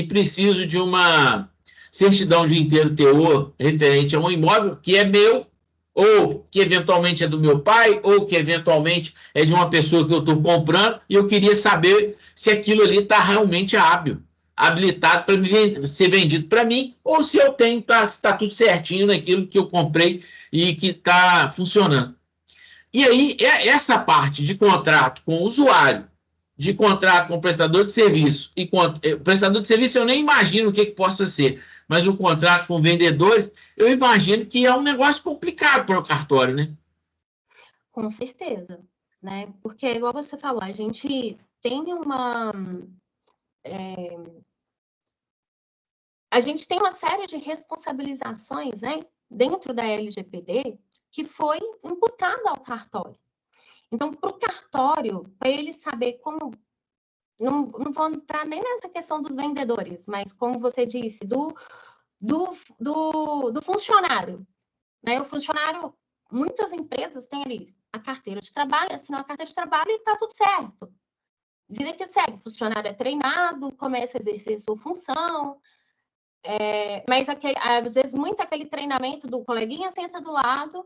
preciso de uma certidão de inteiro teor referente a um imóvel que é meu, ou que eventualmente é do meu pai, ou que eventualmente é de uma pessoa que eu estou comprando, e eu queria saber se aquilo ali está realmente hábil, habilitado para ser vendido para mim, ou se eu tenho, está tudo certinho naquilo que eu comprei e que está funcionando. E aí, essa parte de contrato com o usuário, de contrato com o prestador de serviço, e prestador de serviço eu nem imagino o que possa ser, mas o contrato com vendedores, eu imagino que é um negócio complicado para o cartório, né? Com certeza, né? Porque, igual você falou, a gente tem a gente tem uma série de responsabilizações, né, dentro da LGPD que foi imputada ao cartório. Então, para o cartório, para ele saber como... Não vou entrar nem nessa questão dos vendedores, mas como você disse, do funcionário, né? O funcionário, muitas empresas têm ali a carteira de trabalho, assinou a carteira de trabalho e está tudo certo. Vida que segue, o funcionário é treinado, começa a exercer sua função, mas às vezes muito aquele treinamento do coleguinha senta do lado,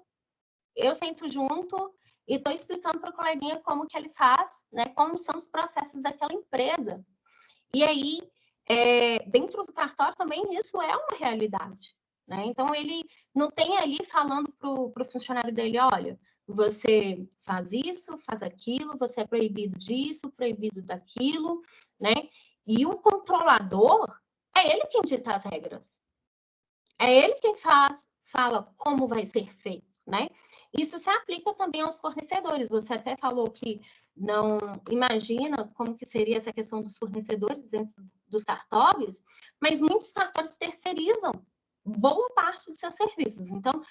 eu sento junto e estou explicando para o coleguinha como que ele faz, né? Como são os processos daquela empresa. E aí, dentro do cartório também isso é uma realidade, né? Então, ele não tem ali falando para o funcionário dele: olha, você faz isso, faz aquilo, você é proibido disso, proibido daquilo, né? E o controlador, é ele quem dita as regras. É ele quem fala como vai ser feito, né? Isso se aplica também aos fornecedores. Você até falou que não imagina como que seria essa questão dos fornecedores dentro dos cartórios, mas muitos cartórios terceirizam boa parte dos seus serviços. Então,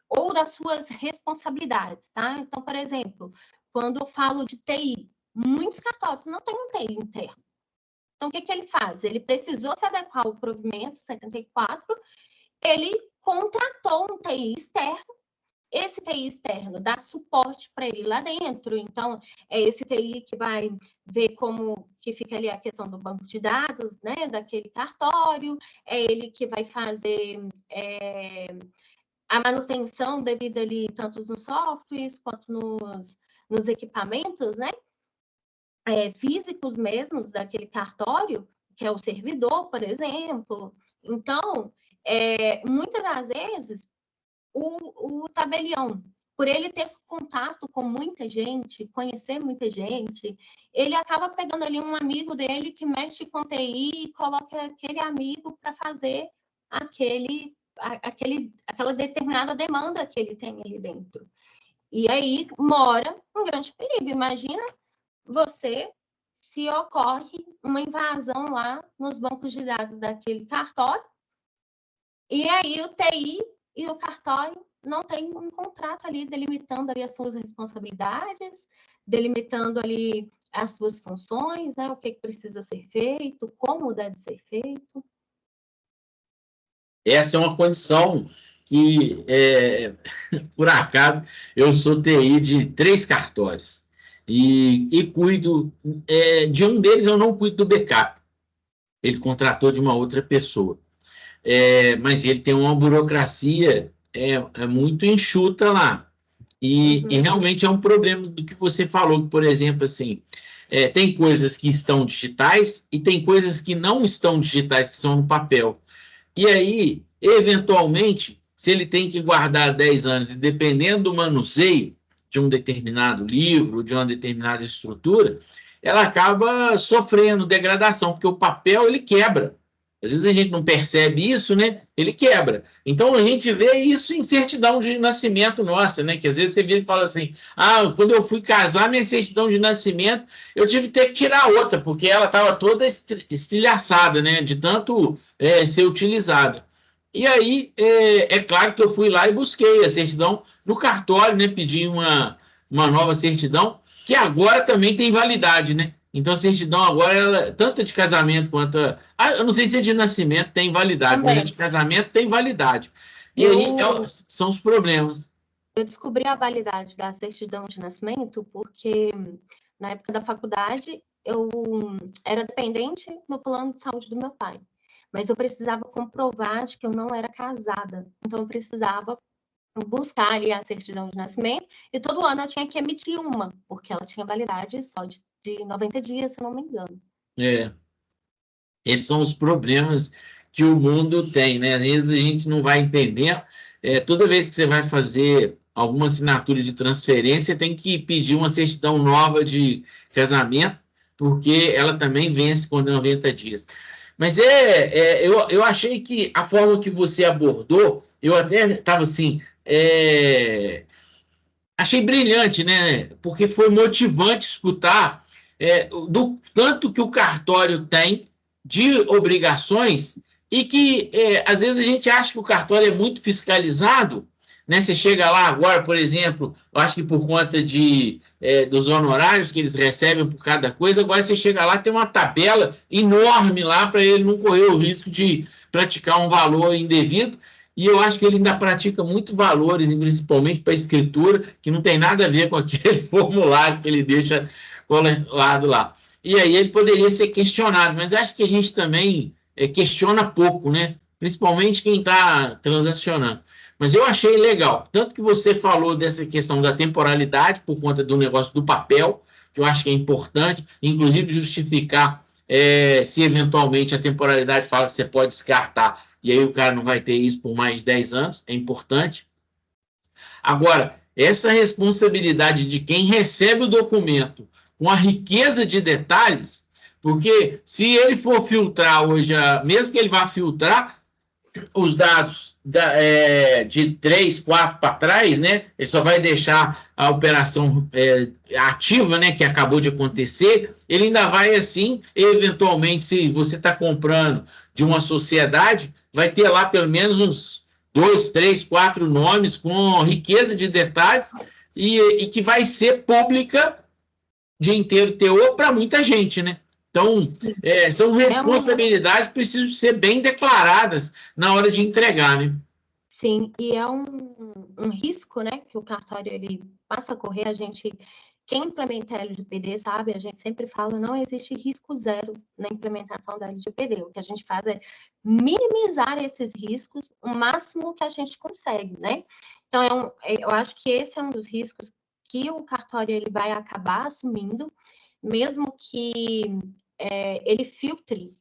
ou das suas responsabilidades, tá? Então, por exemplo, quando eu falo de TI, muitos cartórios não têm um TI interno. Então, o que ele faz? Ele precisou se adequar ao provimento 74, ele contratou um TI externo, esse TI externo dá suporte para ele lá dentro. Então, é esse TI que vai ver como que fica ali a questão do banco de dados, né, daquele cartório, é ele que vai fazer a manutenção devida ali tanto nos softwares quanto nos equipamentos, né, físicos mesmos daquele cartório, que é o servidor, por exemplo. Então, muitas das vezes, o tabelião, por ele ter contato com muita gente, conhecer muita gente, ele acaba pegando ali um amigo dele que mexe com TI e coloca aquele amigo para fazer aquela determinada demanda que ele tem ali dentro. E aí mora um grande perigo. Imagina você, se ocorre uma invasão lá nos bancos de dados daquele cartório, e aí o TI e o cartório não tem um contrato ali delimitando ali as suas responsabilidades, delimitando ali as suas funções, né? O que precisa ser feito, como deve ser feito. Essa é uma condição que, por acaso, eu sou TI de 3 cartórios e cuido, de um deles eu não cuido do backup, ele contratou de uma outra pessoa, mas ele tem uma burocracia muito enxuta lá, e realmente é um problema do que você falou, por exemplo, assim, tem coisas que estão digitais e tem coisas que não estão digitais, que são no papel. E aí, eventualmente, se ele tem que guardar 10 anos, e dependendo do manuseio de um determinado livro, de uma determinada estrutura, ela acaba sofrendo degradação, porque o papel ele quebra. Às vezes a gente não percebe isso, né? Ele quebra. Então a gente vê isso em certidão de nascimento nossa, né? Que às vezes você vira e fala assim: ah, quando eu fui casar, minha certidão de nascimento, eu tive que ter que tirar outra, porque ela estava toda estilhaçada, né? De tanto ser utilizada. E aí, claro que eu fui lá e busquei a certidão no cartório, né? Pedi uma nova certidão, que agora também tem validade, né? Então a certidão agora, ela, tanto a de casamento quanto eu não sei se a de nascimento tem validade, mas a de casamento tem validade. E aí são os problemas. Eu descobri a validade da certidão de nascimento porque, na época da faculdade, eu era dependente no plano de saúde do meu pai. Mas eu precisava comprovar de que eu não era casada. Então, eu precisava buscar ali a certidão de nascimento e todo ano eu tinha que emitir uma, porque ela tinha validade só de 90 dias, se não me engano. Esses são os problemas que o mundo tem, né? Às vezes a gente não vai entender. Toda vez que você vai fazer alguma assinatura de transferência, tem que pedir uma certidão nova de casamento, porque ela também vence por 90 dias. Mas eu achei que a forma que você abordou, eu até estava assim, achei brilhante, né? Porque foi motivante escutar do tanto que o cartório tem de obrigações e que às vezes a gente acha que o cartório é muito fiscalizado, né? Você chega lá agora, por exemplo, eu acho que por conta dos honorários que eles recebem por cada coisa, agora você chega lá, tem uma tabela enorme lá para ele não correr o risco de praticar um valor indevido. E eu acho que ele ainda pratica muito valores, principalmente para a escritura, que não tem nada a ver com aquele formulário que ele deixa colado lá. E aí ele poderia ser questionado, mas acho que a gente também questiona pouco, né? Principalmente quem está transacionando. Mas eu achei legal, tanto que você falou dessa questão da temporalidade por conta do negócio do papel, que eu acho que é importante, inclusive justificar se eventualmente a temporalidade fala que você pode descartar, e aí o cara não vai ter isso por mais de 10 anos, é importante. Agora, essa responsabilidade de quem recebe o documento com a riqueza de detalhes, porque se ele for filtrar hoje, mesmo que ele vá filtrar os dados de 3, 4 para trás, né? Ele só vai deixar a operação ativa, né? Que acabou de acontecer. Ele ainda vai assim, eventualmente, se você está comprando de uma sociedade, vai ter lá pelo menos uns 2, 3, 4 nomes com riqueza de detalhes e que vai ser pública de inteiro teor para muita gente, né? Então, são responsabilidades que precisam ser bem declaradas na hora de entregar, né? Sim, e é um risco, né, que o cartório ele passa a correr. Quem implementa a LGPD, sabe, a gente sempre fala, não existe risco zero na implementação da LGPD. O que a gente faz é minimizar esses riscos o máximo que a gente consegue, né? Então, eu acho que esse é um dos riscos que o cartório ele vai acabar assumindo, mesmo que ele filtre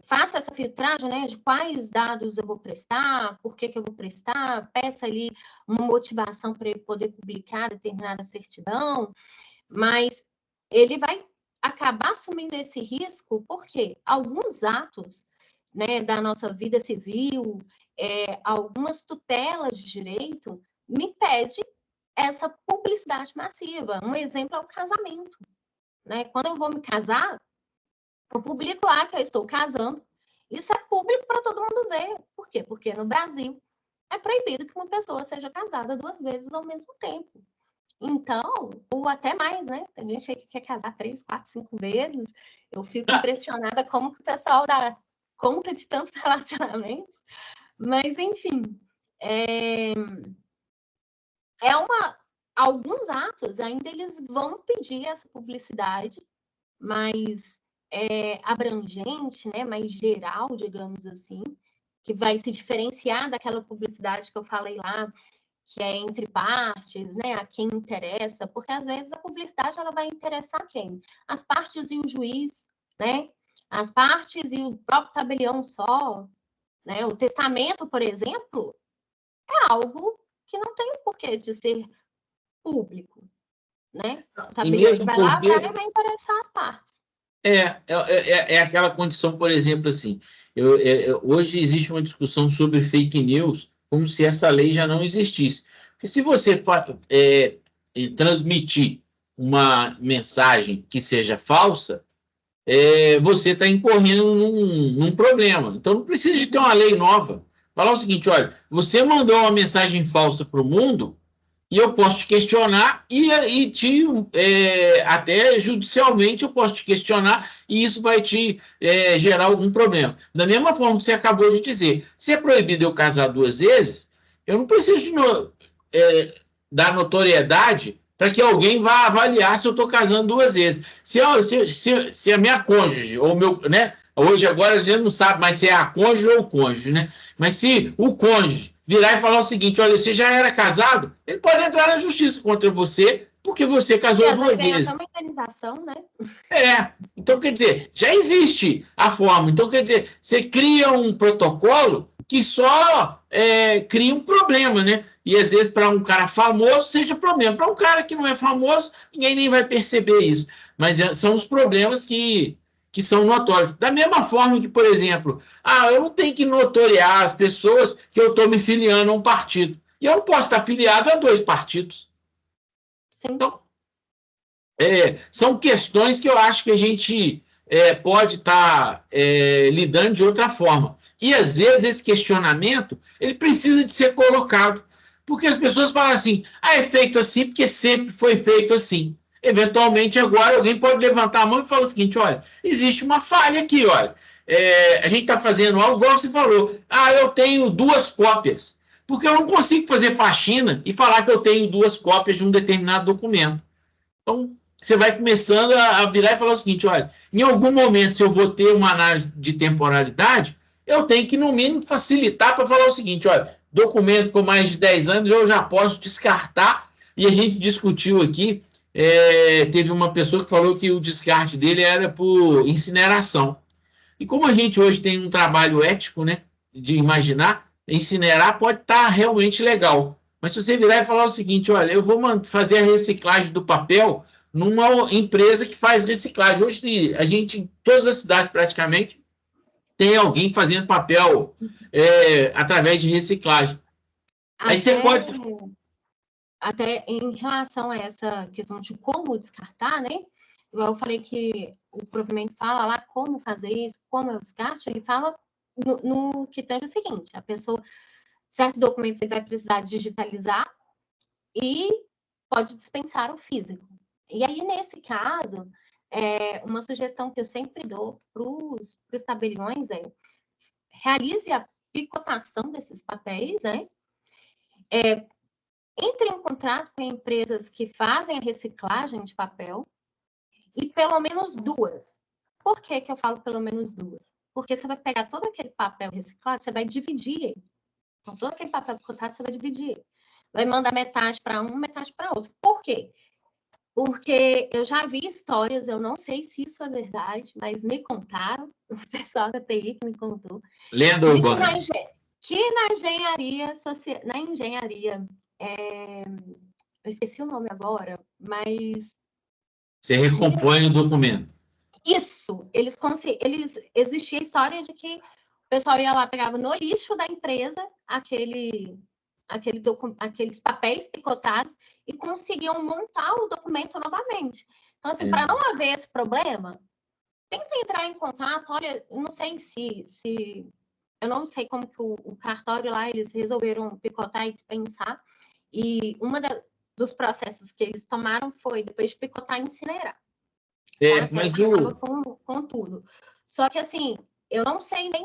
faça essa filtragem, né, de quais dados eu vou prestar, por que eu vou prestar, peça ali uma motivação para ele poder publicar determinada certidão, mas ele vai acabar assumindo esse risco porque alguns atos, né, da nossa vida civil, algumas tutelas de direito, me impede essa publicidade massiva. Um exemplo é o casamento, né? Quando eu vou me casar, eu publico lá que eu estou casando Isso é público para todo mundo ver. Por quê? Porque no Brasil é proibido que uma pessoa seja casada 2 vezes ao mesmo tempo. Então, ou até mais, né? Tem gente aí que quer casar 3, 4, 5 vezes. Eu fico impressionada como que o pessoal dá conta de tantos relacionamentos. Mas, enfim, alguns atos ainda eles vão pedir essa publicidade mais abrangente, né? Mais geral, digamos assim, que vai se diferenciar daquela publicidade que eu falei lá, que é entre partes, né, a quem interessa, porque às vezes a publicidade ela vai interessar quem? As partes e o juiz, né? As partes e o próprio tabelião só, né? O testamento, por exemplo, é algo que não tem o porquê de ser público, né? O tabelião que vai lá vai interessar as partes. É aquela condição, por exemplo, assim, hoje existe uma discussão sobre fake news, como se essa lei já não existisse. Porque se você transmitir uma mensagem que seja falsa, você está incorrendo num problema. Então não precisa de ter uma lei nova. Falar o seguinte, olha, você mandou uma mensagem falsa para o mundo, e eu posso te questionar até judicialmente eu posso te questionar e isso vai te gerar algum problema. Da mesma forma que você acabou de dizer, se é proibido eu casar 2 vezes, eu não preciso dar notoriedade para que alguém vá avaliar se eu estou casando 2 vezes. Se a minha cônjuge, ou meu, né? Hoje agora a gente não sabe mais se é a cônjuge ou o cônjuge, né? Mas se o cônjuge virar e falar o seguinte, olha, você já era casado, ele pode entrar na justiça contra você, porque você casou 2 vezes. É uma indenização, né? Então quer dizer, já existe a forma. Então quer dizer, você cria um protocolo que só cria um problema, né? E às vezes para um cara famoso seja problema. Para um cara que não é famoso, ninguém nem vai perceber isso. Mas são os problemas que são notórios. Da mesma forma que, por exemplo, eu não tenho que notoriar as pessoas que eu estou me filiando a um partido. E eu não posso estar filiado a 2 partidos. Sim. Então, são questões que eu acho que a gente pode estar lidando de outra forma. E, às vezes, esse questionamento ele precisa de ser colocado. Porque as pessoas falam assim, é feito assim porque sempre foi feito assim. Eventualmente, agora, alguém pode levantar a mão e falar o seguinte, olha, existe uma falha aqui, olha. A gente está fazendo algo igual você falou. Eu tenho 2 cópias. Porque eu não consigo fazer faxina e falar que eu tenho 2 cópias de um determinado documento. Então, você vai começando a virar e falar o seguinte, olha, em algum momento, se eu vou ter uma análise de temporalidade, eu tenho que, no mínimo, facilitar para falar o seguinte, olha, documento com mais de 10 anos eu já posso descartar, e a gente discutiu aqui, teve uma pessoa que falou que o descarte dele era por incineração. E como a gente hoje tem um trabalho ético, né, de imaginar, incinerar pode estar realmente legal. Mas se você virar e falar o seguinte, olha, eu vou fazer a reciclagem do papel numa empresa que faz reciclagem. Hoje a gente, em todas as cidades praticamente, tem alguém fazendo papel através de reciclagem. Aí você pode... Até em relação a essa questão de como descartar, né? Eu falei que o provimento fala lá como fazer isso, como é o descarte, ele fala no que tange o seguinte, a pessoa, certos documentos ele vai precisar digitalizar e pode dispensar o físico. E aí, nesse caso, uma sugestão que eu sempre dou para os tabeliões realize a picotação desses papéis, né? Entre em contrato com empresas que fazem a reciclagem de papel e pelo menos 2. Por que eu falo pelo menos 2? Porque você vai pegar todo aquele papel reciclado, você vai dividir ele. Então, todo aquele papel picotado, você vai dividir ele. Vai mandar metade para um, metade para outro. Por quê? Porque eu já vi histórias, eu não sei se isso é verdade, mas me contaram, o pessoal da TI que me contou. Lenda urbana. Que na engenharia, eu esqueci o nome agora, mas... Você recompõe o documento. Isso, existia a história de que o pessoal ia lá, pegava no lixo da empresa aqueles papéis picotados e conseguiam montar o documento novamente. Então, assim, para não haver esse problema, tenta entrar em contato. Olha, eu não sei eu não sei como que o cartório lá, eles resolveram picotar e dispensar. E dos processos que eles tomaram foi, depois de picotar, incinerar. Tá? Mas acaba com tudo. Só que, assim, eu não sei nem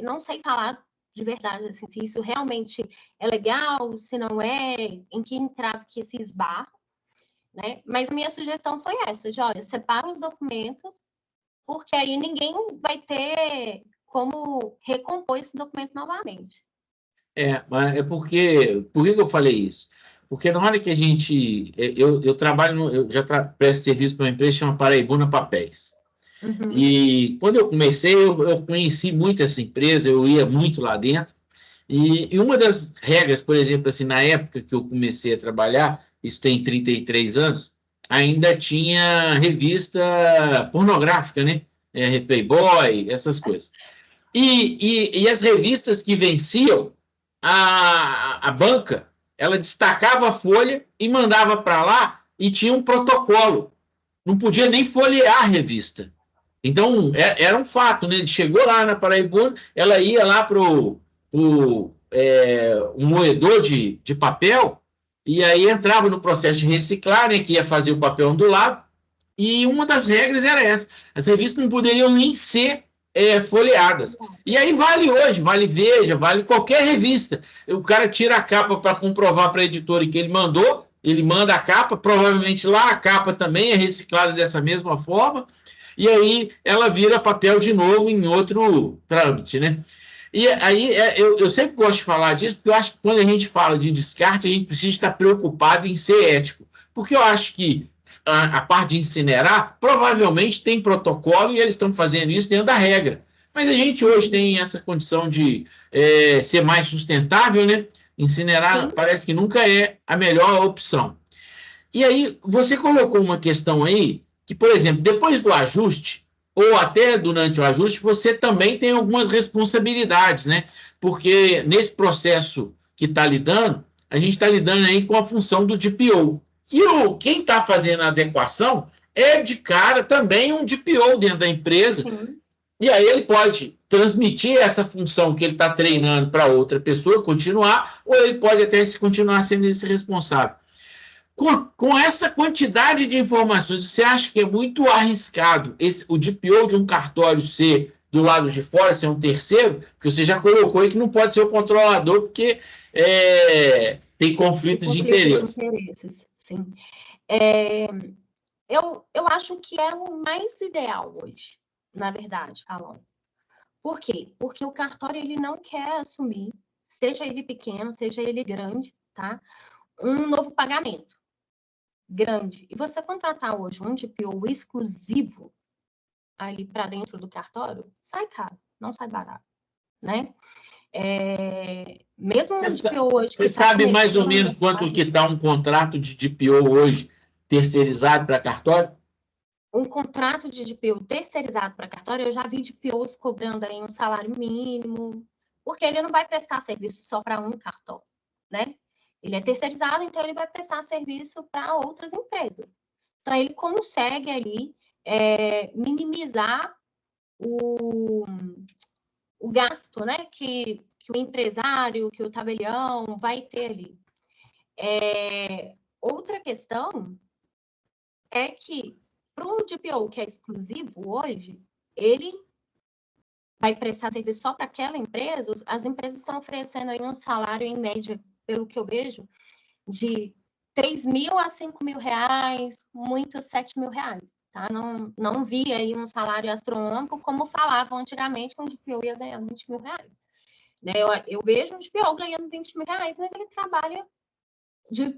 não sei falar de verdade, assim, se isso realmente é legal, se não é, em que entrave que se esbarra, né? Mas a minha sugestão foi essa, de, olha, separa os documentos, porque aí ninguém vai ter como recompor esse documento novamente. Mas por que eu falei isso? Porque na hora que a gente, eu trabalho, eu já presto serviço para uma empresa que chama Paraibuna Papéis. Uhum. E quando eu comecei, eu conheci muito essa empresa, eu ia muito lá dentro. E uma das regras, por exemplo, assim, na época que eu comecei a trabalhar, isso tem 33 anos, ainda tinha revista pornográfica, né? Playboy, essas coisas. E as revistas que venciam, a banca, ela destacava a folha e mandava para lá e tinha um protocolo. Não podia nem folhear a revista. Então, era um fato, né? Ele chegou lá na Paraibuna, ela ia lá para um moedor de papel, e aí entrava no processo de reciclar, né? Que ia fazer o papel ondulado, e uma das regras era essa. As revistas não poderiam nem ser folheadas. E aí vale hoje, vale Veja, vale qualquer revista. O cara tira a capa para comprovar para a editora que ele manda a capa, provavelmente lá a capa também é reciclada dessa mesma forma, e aí ela vira papel de novo em outro trâmite, né? E aí eu sempre gosto de falar disso, porque eu acho que quando a gente fala de descarte, a gente precisa estar preocupado em ser ético. Porque eu acho que a parte de incinerar, provavelmente tem protocolo e eles estão fazendo isso dentro da regra. Mas a gente hoje tem essa condição de ser mais sustentável, né? Incinerar Sim. parece que nunca é a melhor opção. E aí, você colocou uma questão aí, que, por exemplo, depois do ajuste, ou até durante o ajuste, você também tem algumas responsabilidades, né? Porque nesse processo que está lidando, a gente está lidando aí com a função do DPO. E quem está fazendo a adequação é de cara também um DPO dentro da empresa. Sim. E aí ele pode transmitir essa função que ele está treinando para outra pessoa, continuar, ou ele pode até continuar sendo esse responsável. Com essa quantidade de informações, você acha que é muito arriscado o DPO de um cartório ser do lado de fora, ser um terceiro? Porque você já colocou aí que não pode ser o controlador, porque tem conflito de interesses. Sim. Eu acho que é o mais ideal hoje, na verdade, Alan. Por quê? Porque o cartório ele não quer assumir, seja ele pequeno, seja ele grande, tá? Um novo pagamento grande. E você contratar hoje um DPO exclusivo ali para dentro do cartório, sai caro, não sai barato, né? Mesmo um DPO hoje que Você sabe mais ou menos quanto que está um contrato de DPO hoje terceirizado para cartório? Um contrato de DPO terceirizado para cartório, eu já vi DPOs cobrando aí um salário mínimo, porque ele não vai prestar serviço só para um cartório, né? Ele é terceirizado, então ele vai prestar serviço para outras empresas. Então, ele consegue ali minimizar o gasto, né? Que o empresário, que o tabelião vai ter ali. Outra questão é que para um DPO que é exclusivo hoje, ele vai prestar serviço só para aquela empresa. As empresas estão oferecendo aí um salário, em média, pelo que eu vejo, de 3 mil a 5 mil reais, muito 7 mil reais. Tá? Não vi aí um salário astronômico, como falavam antigamente, que um DPO ia ganhar 20 mil reais. Né? Eu vejo um DPO ganhando 20 mil reais, mas ele trabalha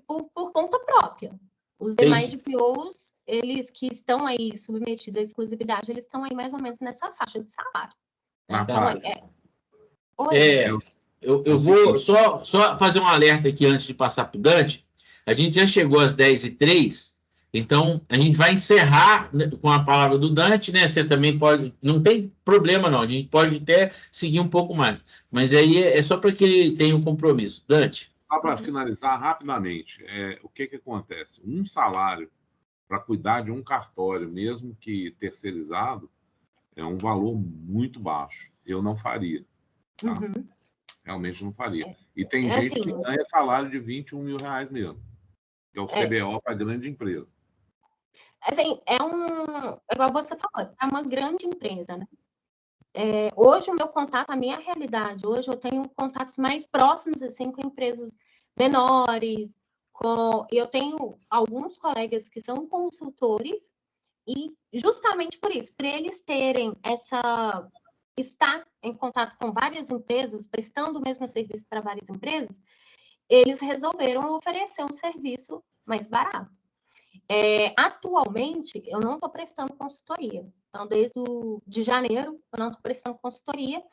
por conta própria. Os demais DPOs, eles que estão aí submetidos à exclusividade, eles estão aí mais ou menos nessa faixa de salário. Então, eu vou só fazer um alerta aqui antes de passar para o Dante. A gente já chegou às 10h03, então a gente vai encerrar com a palavra do Dante, né? Você também pode, não tem problema não, a gente pode até seguir um pouco mais, mas aí é só para que ele tenha um compromisso. Dante. Só para finalizar rapidamente, o que acontece? Um salário para cuidar de um cartório, mesmo que terceirizado, é um valor muito baixo. Eu não faria. Tá? Uhum. Realmente não faria. E tem gente assim, que ganha salário de 21 mil reais mesmo, que é o CBO para grande empresa. Assim, igual você falou, é uma grande empresa, né? Hoje o meu contato, a minha realidade, hoje eu tenho contatos mais próximos, assim, com empresas menores, e eu tenho alguns colegas que são consultores, e justamente por isso, para eles terem estar em contato com várias empresas, prestando o mesmo serviço para várias empresas, eles resolveram oferecer um serviço mais barato. Atualmente, eu não estou prestando consultoria. Então, de janeiro, eu não estou prestando consultoria,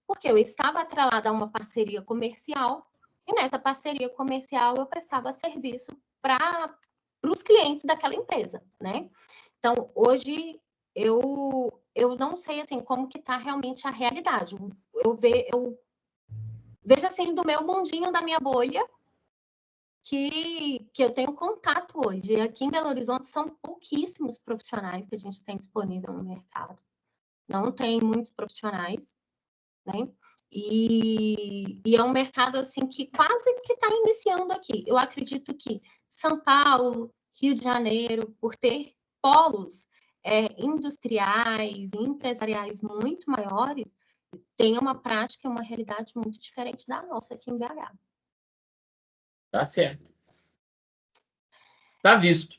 porque eu estava atrelada a uma parceria comercial, e nessa parceria comercial eu prestava serviço para os clientes daquela empresa, né? Então, hoje, eu não sei, assim, como que está realmente a realidade. Eu vejo, assim, do meu mundinho, da minha bolha, que eu tenho contato hoje. Aqui em Belo Horizonte são pouquíssimos profissionais que a gente tem disponível no mercado. Não tem muitos profissionais, né? E é um mercado assim que quase que está iniciando aqui. Eu acredito que São Paulo, Rio de Janeiro, por ter polos industriais e empresariais muito maiores, tem uma prática e uma realidade muito diferente da nossa aqui em BH. Tá certo. Tá visto.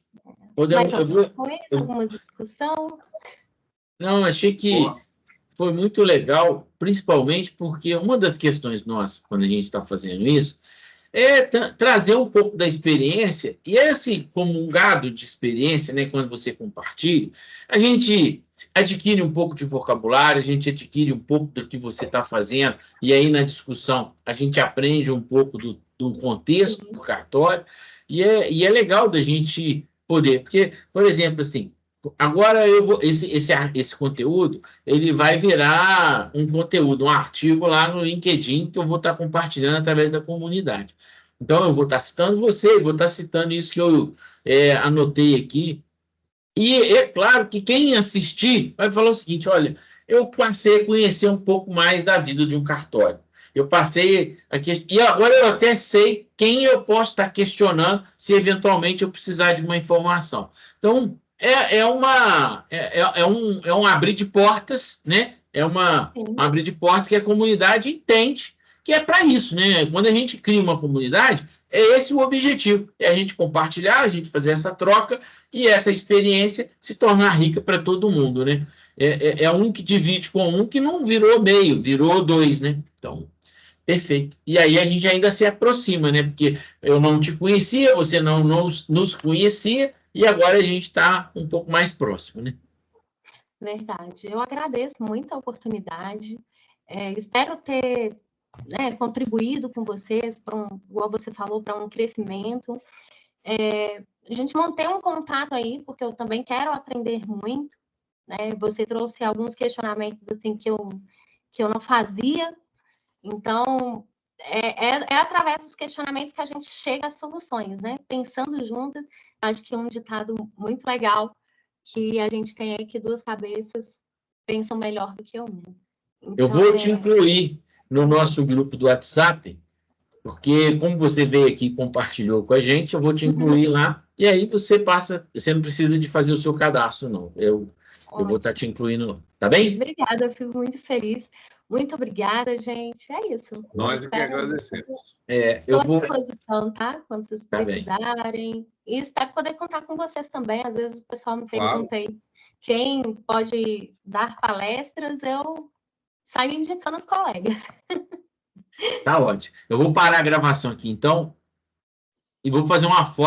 Mais alguma coisa? Alguma discussão? Não, achei que foi muito legal, principalmente porque uma das questões nossas, quando a gente está fazendo isso, é trazer um pouco da experiência, e esse comungado de experiência, né, quando você compartilha, a gente adquire um pouco de vocabulário, a gente adquire um pouco do que você está fazendo, e aí na discussão a gente aprende um pouco do contexto do cartório, e é legal da gente poder, porque, por exemplo, assim, agora eu vou, esse conteúdo, ele vai virar um conteúdo, um artigo lá no LinkedIn que eu vou estar compartilhando através da comunidade. Então, eu vou estar citando você, vou estar citando isso que eu anotei aqui. E é claro que quem assistir vai falar o seguinte: olha, eu passei a conhecer um pouco mais da vida de um cartório. Eu passei aqui, e agora eu até sei quem eu posso estar questionando se eventualmente eu precisar de uma informação. Então, é um abrir de portas, né? Um abrir de portas que a comunidade entende que é para isso, né? Quando a gente cria uma comunidade, é esse o objetivo: é a gente compartilhar, a gente fazer essa troca e essa experiência se tornar rica para todo mundo, né? É um que divide com um que não virou meio, virou dois, né? Então, perfeito. E aí a gente ainda se aproxima, né? Porque eu não te conhecia, você não nos conhecia, e agora a gente está um pouco mais próximo, né? Verdade. Eu agradeço muito a oportunidade. Espero ter contribuído com vocês, igual você falou, para um crescimento. A gente manter um contato aí, porque eu também quero aprender muito. Né? Você trouxe alguns questionamentos assim que eu não fazia. Então, é através dos questionamentos que a gente chega às soluções, né? Pensando juntas, acho que é um ditado muito legal, que a gente tem aí que duas cabeças pensam melhor do que uma. Então, eu vou te incluir no nosso grupo do WhatsApp, porque como você veio aqui e compartilhou com a gente, eu vou te incluir lá, e aí você não precisa de fazer o seu cadastro, não. Eu vou estar te incluindo lá. Tá bem? Obrigada, eu fico muito feliz. Muito obrigada, gente. É isso. Nós é que agradecemos. Estou à disposição, tá? Quando vocês precisarem. Tá, e espero poder contar com vocês também. Às vezes o pessoal me pergunta aí quem pode dar palestras, eu saio indicando os colegas. Tá ótimo. Eu vou parar a gravação aqui, então, e vou fazer uma foto